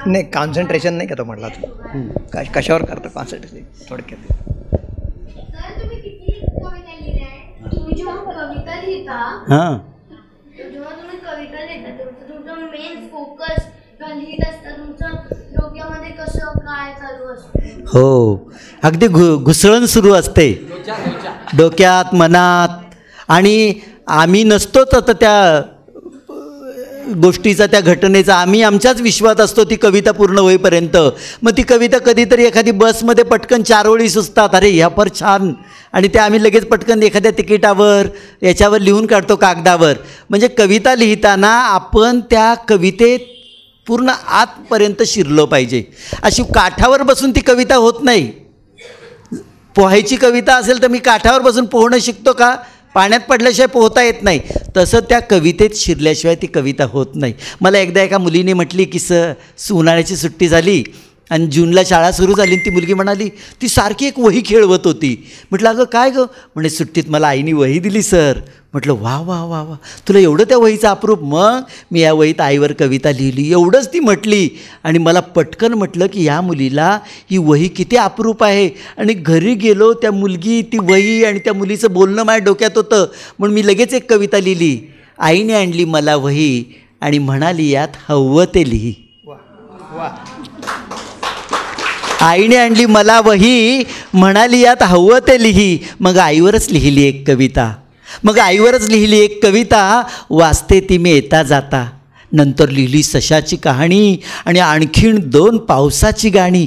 नाही कॉन्सन्ट्रेशन नाही का तो म्हटला तू, कशावर करतो कॉन्सन्ट्रेशन थोडक्यात. तुम्ही जेव्हा कविता लिहिता, हां, जेव्हा तुम्ही कविता लिहिता तुमचं मेन फोकस लिहित असता, तुमचं डोक्यामध्ये कसं काय चालू असतं. हो, अगदी घुसळण सुरू असते डोक्यात, मनात. आणि आम्ही नसतोच आता त्या गोष्टीचा, त्या घटनेचा, आम्ही आमच्याच विश्वात असतो ती कविता पूर्ण होईपर्यंत. मग ती कविता कधीतरी एखादी बसमध्ये पटकन 4 ओळी सुचतात, अरे ह्या फार छान, आणि ते आम्ही लगेच पटकन एखाद्या तिकिटावर याच्यावर लिहून काढतो कागदावर. म्हणजे कविता लिहिताना आपण त्या कवितेत पूर्ण आतपर्यंत शिरलो पाहिजे. अशी काठावर बसून ती कविता होत नाही. पोहायची कविता असेल तर मी काठावर बसून पोहणं शिकतो का, पाण्यात पडल्याशिवाय पोहता येत नाही. तसं त्या कवितेत शिरल्याशिवाय ती कविता होत नाही. मला एकदा एका मुलीने म्हटली की उन्हाळ्याची सुट्टी झाली आणि जूनला शाळा सुरू झाली, ती मुलगी म्हणाली, ती सारखी एक वही खेळवत होती. म्हटलं अगं काय गं, म्हणजे सुट्टीत मला आईने वही दिली सर. म्हटलं वा वा वा वा, तुला एवढं त्या वहीचं अप्रूप. मग मी या वहीत आईवर कविता लिहिली, एवढंच ती म्हटली. आणि मला पटकन म्हटलं की या मुलीला ही वही किती अप्रूप आहे. आणि घरी गेलो, त्या मुलगी, ती वही आणि त्या मुलीचं बोलणं माझ्या डोक्यात होतं. म्हणून मी लगेच एक कविता लिहिली. आईने आणली मला वही आणि म्हणाली यात हवं ते लिही. आईने आणली मला वही, म्हणाली यात हवं ते लिही. मग आईवरच लिहिली एक कविता. वाचते ती मी येता जाता. नंतर लिहिली सशाची कहाणी आणि आणखीन 2 पावसाची गाणी.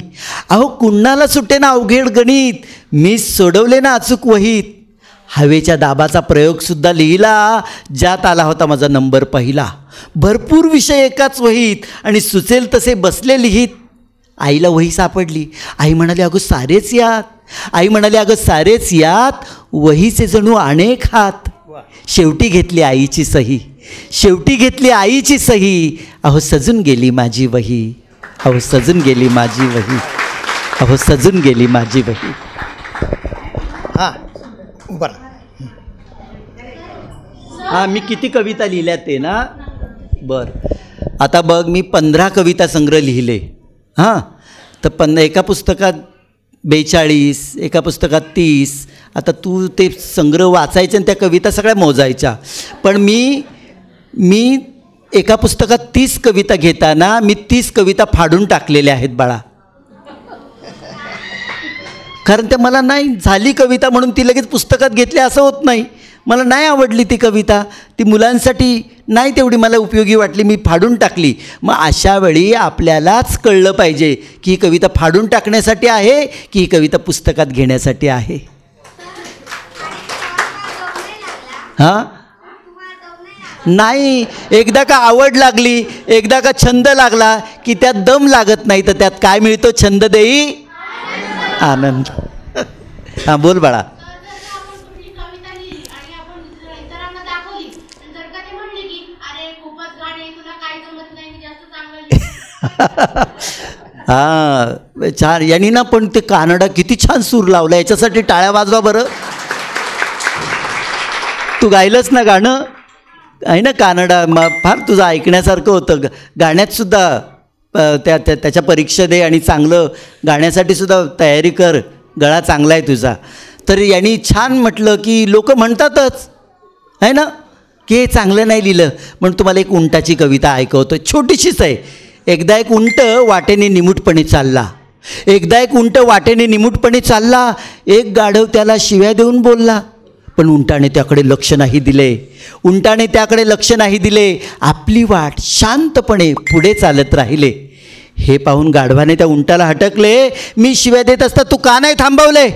अहो कुणाला सुटे ना अवघड गणित, मी सोडवले ना अचूक वहीत. हवेच्या दाबाचा प्रयोगसुद्धा लिहिला, ज्यात आला होता माझा नंबर पहिला. भरपूर विषय एकाच वहीत आणि सुचेल तसे बसले लिहित. आईला वही सापडली. आई म्हणाली अगं सारेच यात, वहीचे जणू अनेक हात. शेवटी घेतली आईची सही. अहो सजून गेली माझी वही. हां बरं, हां मी किती कविता लिहिल्या ते ना. बरं, आता बघ मी 15 कविता संग्रह लिहिले. हां, तर एका पुस्तकात 42, एका पुस्तकात 30. आता तू ते संग्रह वाचायचे आणि त्या कविता सगळ्या मोजायच्या. पण मी एका पुस्तकात 30 कविता घेताना मी 30 कविता फाडून टाकलेल्या आहेत बाळा. कारण ते मला नाही झाली कविता म्हणून ती लगेच पुस्तकात घेतली असं होत नाही. मला नाही आवडली ती कविता, ती मुलांसाठी नाही तेवढी मला उपयोगी वाटली, मी फाडून टाकली. मग अशा वेळी आपल्यालाच कळलं पाहिजे की ही कविता फाडून टाकण्यासाठी आहे की ही कविता पुस्तकात घेण्यासाठी आहे. हां, नाही, एकदा का आवड लागली, एकदा का छंद लागला की त्यात दम लागत नाही. तर त्यात काय मिळतो, छंद देई आनंद. हां बोल बाळा. हां छान, यांनी ना पण ते कानडा किती छान सूर लावला, याच्यासाठी टाळ्या वाजवा बरं. तू गायलंच ना गाणं आहे ना कानडा, फार तुझं ऐकण्यासारखं होतं. गाण्यातसुद्धा त्याच्या परीक्षा दे आणि चांगलं गाण्यासाठी सुद्धा तयारी कर. गळा चांगला आहे तुझा. तर यांनी छान म्हटलं की लोक म्हणतातच आहे ना की हे चांगलं नाही लिहिलं. म्हणून तुम्हाला एक उंटाची कविता ऐकवतो, छोटीशीच आहे. एकदा एक उंट वाटेने निमूटपणे चालला. एकदा एक उंट वाटेने निमूटपणे चालला. एक गाढव त्याला शिव्या देऊन बोलला, पण उंटाने त्याकडे लक्ष नाही दिले. उंटाने त्याकडे लक्ष नाही दिले. आपली वाट शांतपणे पुढे चालत राहिले. हे पाहून गाढवाने त्या उंटाला हटकले, मी शिव्या देत असता तू का नाही थांबवले.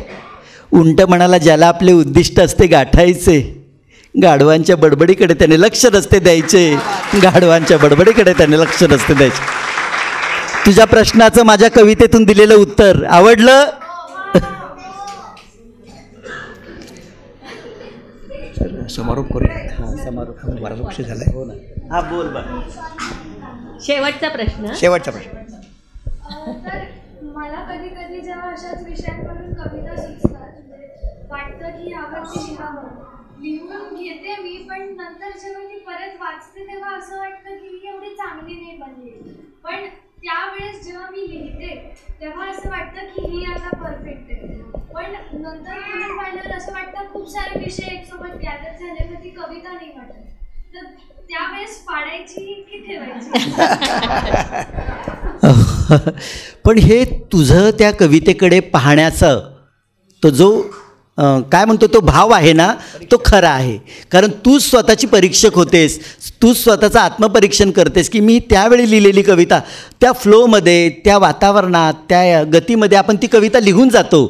उंट म्हणाला, ज्याला आपले उद्दिष्ट असते गाठायचे, गाढवांच्या बडबडीकडे त्याने लक्ष नसते द्यायचे. गाढवांच्या बडबडीकडे त्याने लक्ष नसते द्यायचे. तुझ्या प्रश्नाचं माझ्या कवितेतून दिलेलं उत्तर आवडलं? समारोप करू. हां, समारोप बराच लक्ष झालं. हो ना. हा बोल बा. शेवटचा प्रश्न. तर मला कधी कधी जेव्हा अशाच विषयांवरून कविता सुचतात, वाटतं की यावरती लिहावं, लिहून घेते मी, पण नंतर जेव्हा ती परत वाचते तेव्हा असं वाटतं की ही एवढी चांगली नाही बनली. पण त्यावेळेस जेव्हा मी लिहिते तेव्हा असं वाटतं की ही आता परफेक्ट आहे. पण नंतर पुढे पाहिल्यावर असं वाटतं खूप सारे विषय एकसोबत गॅदर झाले, मग ती कविता नाही वाटत. तर त्यावेळेस पाडायची की ठेवायची? पण हे तुझं त्या कवितेकडे पाहण्याचं तो जो काय म्हणतो तो भाव आहे ना, तो खरा आहे. कारण तू स्वतःची परीक्षक होतेस, तू स्वतःचं आत्मपरीक्षण करतेस की मी त्यावेळी लिहिलेली कविता, त्या फ्लोमध्ये, त्या वातावरणात, त्या गतीमध्ये आपण ती कविता लिहून जातो.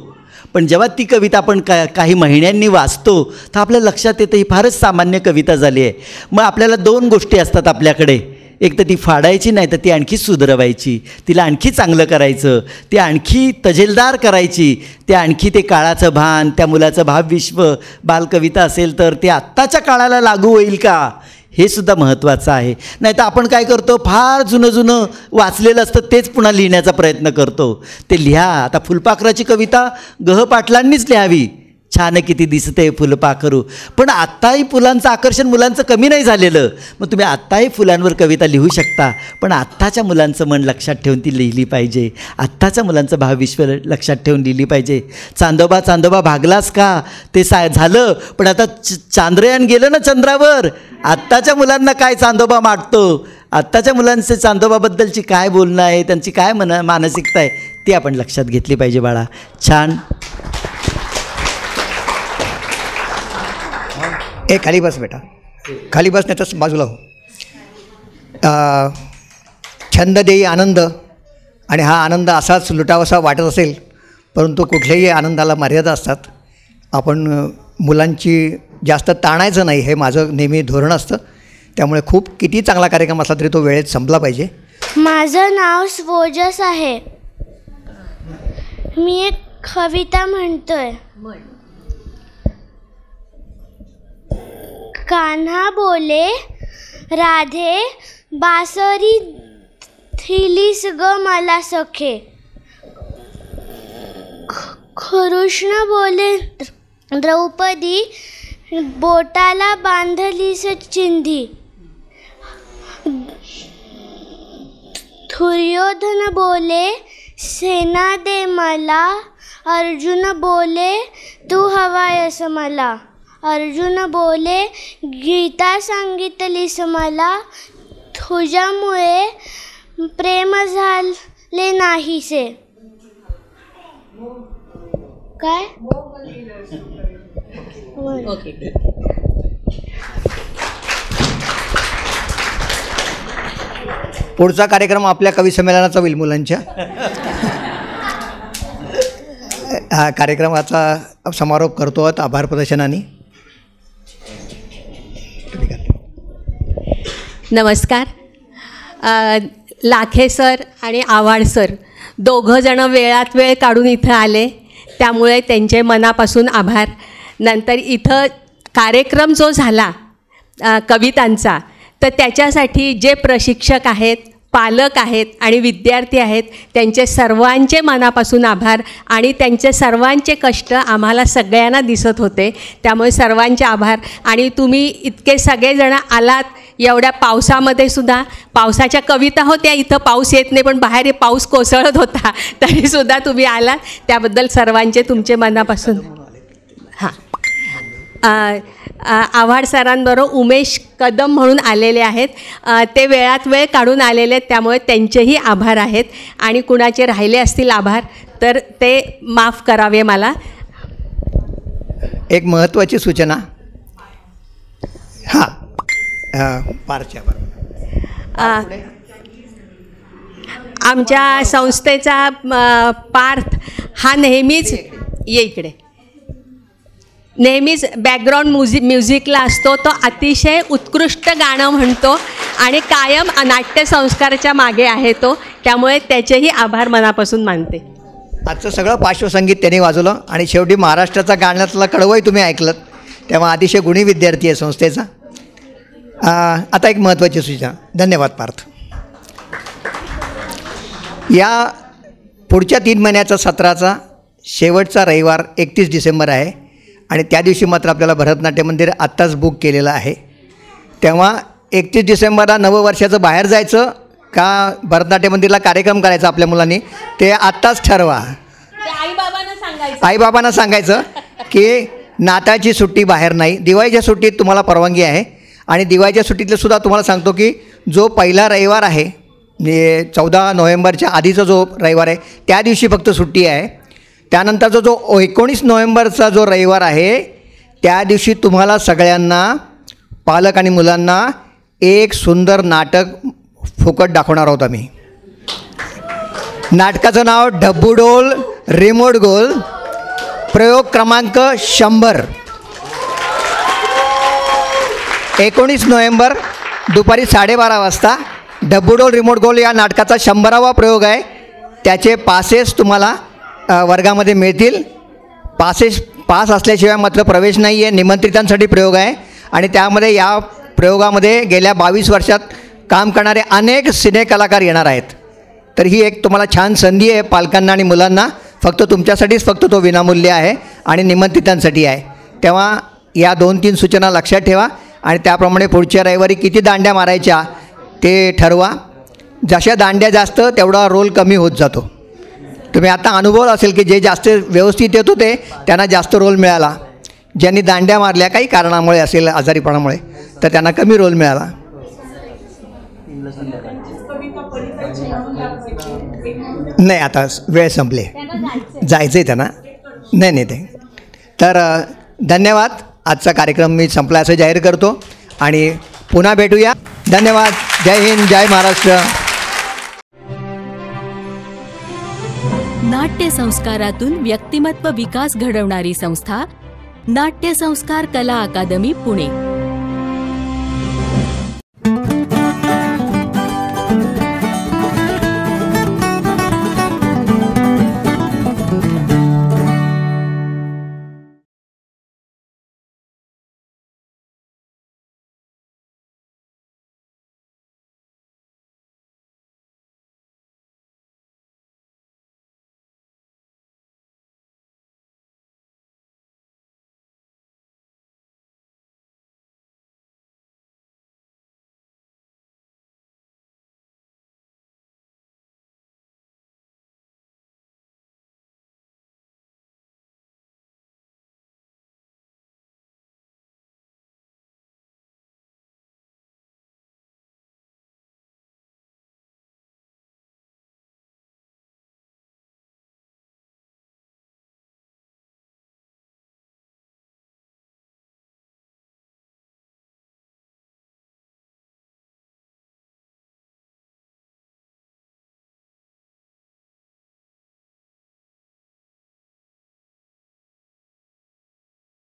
पण जेव्हा ती कविता आपण काही महिन्यांनी वाचतो तर आपल्या लक्षात येतं ही फारच सामान्य कविता झाली आहे. मग आपल्याला दोन गोष्टी असतात आपल्याकडे, एक तर ती फाडायची, नाही तर ती आणखी सुधरवायची, तिला आणखी चांगलं करायचं, ती आणखी तजेलदार करायची, ते आणखी ते काळाचं भान, त्या मुलाचं भावविश्व. बालकविता असेल तर ते आत्ताच्या काळाला लागू होईल का, हे सुद्धा महत्त्वाचं आहे. नाही तर आपण काय करतो, फार जुनं वाचलेलं असतं तेच पुन्हा लिहिण्याचा प्रयत्न करतो. ते लिहा. आता फुलपाखराची कविता ग. पाटलांनीच लिहावी. छान किती दिसते फुलपाखरू. पण आत्ताही फुलांचं आकर्षण मुलांचं कमी नाही झालेलं. मग तुम्ही आत्ताही फुलांवर कविता लिहू शकता, पण आत्ताच्या मुलांचं मन लक्षात ठेवून ती लिहिली पाहिजे. आत्ताच्या मुलांचं भावविश्व लक्षात ठेवून लिहिली पाहिजे. चांदोबा चांदोबा भागलास का, ते झालं, पण आता चांद्रयान गेलं ना चंद्रावर. आत्ताच्या मुलांना काय चांदोबा मागतो, आत्ताच्या मुलांचे चांदोबाबद्दलची काय बोलणं आहे, त्यांची काय मानसिकता आहे, ती आपण लक्षात घेतली पाहिजे बाळा. छान. खाली बस बेटा, खाली बस, नाही तर बाजूला हो. छंद देई आनंद, आणि हा आनंद असाच लुटावासा वाटत असेल, परंतु कुठल्याही आनंदाला मर्यादा असतात. आपण मुलांची जास्त ताणायचं नाही, हे माझं नेहमी धोरण असतं. त्यामुळे खूप किती चांगला कार्यक्रम असला तरी तो वेळेत संपला पाहिजे. माझं नाव स्वोजस आहे. मी एक कविता म्हणतोय. कान्हा बोले, राधे बासरी थिलीस ग मला सखे. कृष्ण बोले, द्रौपदी बोटाला बांधलीस चिंधी. दुर्योधन बोले, सेना दे मला. अर्जुन बोले, तू हवायस मला. अर्जुन बोले, गीता सांगितलीस मला. तुझ्यामुळे प्रेम झाले नाहीसे. काय? ओके. पुढचा कार्यक्रम आपल्या कवी संमेलनाचा होईल मुलांच्या. हा कार्यक्रमाचा समारोप करतो आहोत आभार प्रदर्शनाने. नमस्कार. लाखे सर आणि आव्हाड सर दोघंजणं वेळात वेळ काढून इथं आले, त्यामुळे त्यांचे मनापासून आभार. नंतर इथं कार्यक्रम जो झाला कवितांचा, तर त्याच्यासाठी जे प्रशिक्षक आहेत, पालक आहेत आणि विद्यार्थी आहेत त्यांचे सर्वांचे मनापासून आभार. आणि त्यांचे सर्वांचे कष्ट आम्हाला सगळ्यांना दिसत होते, त्यामुळे सर्वांचे आभार. आणि तुम्ही इतके सगळेजण आलात एवढ्या पावसामध्ये सुद्धा. पावसाच्या कविता होत्या, इथं पाऊस येत नाही पण बाहेर पाऊस कोसळत होता, तरीसुद्धा तुम्ही आलात त्याबद्दल सर्वांचे तुमचे मनापासून हां. आव्हाड सरांबरोबर उमेश कदम म्हणून आलेले आहेत, ते वेळात वेळ काढून आलेले आहेत, त्यामुळे त्यांचेही आभार आहेत. आणि कुणाचे राहिले असतील आभार तर ते माफ करावे मला. एक महत्त्वाची सूचना. हां पारच्या आमच्या संस्थेचा पार्थ हा नेहमीच ये इकडे नेहमीच बॅकग्राऊंड म्युझिकला असतो. तो अतिशय उत्कृष्ट गाणं म्हणतो आणि कायम नाट्यसंस्काराच्या मागे आहे तो, त्यामुळे त्याचेही आभार मनापासून मानते. आजचं सगळं पार्श्वसंगीत त्यांनी वाजवलं आणि शेवटी महाराष्ट्राचा गाण्यातला कडवंही तुम्ही ऐकलं, तेव्हा अतिशय गुणी विद्यार्थी आहे संस्थेचा. आता एक महत्त्वाची सूचना. धन्यवाद पार्थ. या पुढच्या 3 महिन्याचा सत्राचा शेवटचा रविवार 31 डिसेंबर आहे आणि त्या दिवशी मात्र आपल्याला भरतनाट्य मंदिर आत्ताच बुक केलेलं आहे. तेव्हा 31 डिसेंबरला नववर्षाचं बाहेर जायचं का भरतनाट्य मंदिरला कार्यक्रम करायचा आपल्या मुलांनी ते आत्ताच ठरवा. आईबाबांना सांगायचं की नाताळची सुट्टी बाहेर नाही, दिवाळीच्या सुट्टीत तुम्हाला परवानगी आहे. आणि दिवाळीच्या सुट्टीतले सुद्धा तुम्हाला सांगतो की जो पहिला रविवार आहे म्हणजे 14 नोव्हेंबरच्या आधीचा जो रविवार आहे त्या दिवशी फक्त सुट्टी आहे. त्यानंतरचा जो 19 नोव्हेंबरचा जो रविवार आहे त्या दिवशी तुम्हाला सगळ्यांना पालक आणि मुलांना एक सुंदर नाटक फुकट दाखवणार आहोत आम्ही. नाटकाचं नाव डब्बूडोल रिमोट गोल, प्रयोग क्रमांक 100. 19 नोव्हेंबर दुपारी 12:30 वाजता डब्बूडोल रिमोट गोल या नाटकाचा 100वा प्रयोग आहे. त्याचे पासेस तुम्हाला वर्गामध्ये मिळतील. पास असल्याशिवाय मात्र प्रवेश नाही आहे. निमंत्रितांसाठी प्रयोग आहे आणि त्यामध्ये या प्रयोगामध्ये गेल्या 22 वर्षात काम करणारे अनेक सिनेकलाकार येणार आहेत. तर ही एक तुम्हाला छान संधी आहे पालकांना आणि मुलांना. फक्त तुमच्यासाठीच फक्त तो विनामूल्य आहे आणि निमंत्रितांसाठी आहे. तेव्हा या 2-3 सूचना लक्षात ठेवा आणि त्याप्रमाणे पुढच्या रविवारी किती दांड्या मारायच्या ते ठरवा. जशा दांड्या जास्त तेवढा रोल कमी होत जातो. तुम्ही आता अनुभव असेल की जे जास्त व्यवस्थित येत होते त्यांना जास्त रोल मिळाला, ज्यांनी दांड्या मारल्या काही कारणामुळे असेल आजारीपणामुळे तर त्यांना कमी रोल मिळाला. नाही आता वेळ संपले, जायचं आहे त्यांना. नाही ते तर धन्यवाद. आजचा कार्यक्रम मी संपला असं जाहीर करतो आणि पुन्हा भेटूया. धन्यवाद. जय हिंद, जय महाराष्ट्र. नाट्य संस्कारातून व्यक्तिमत्व विकास घडवणारी संस्था नाट्य संस्कार कला अकादमी पुणे.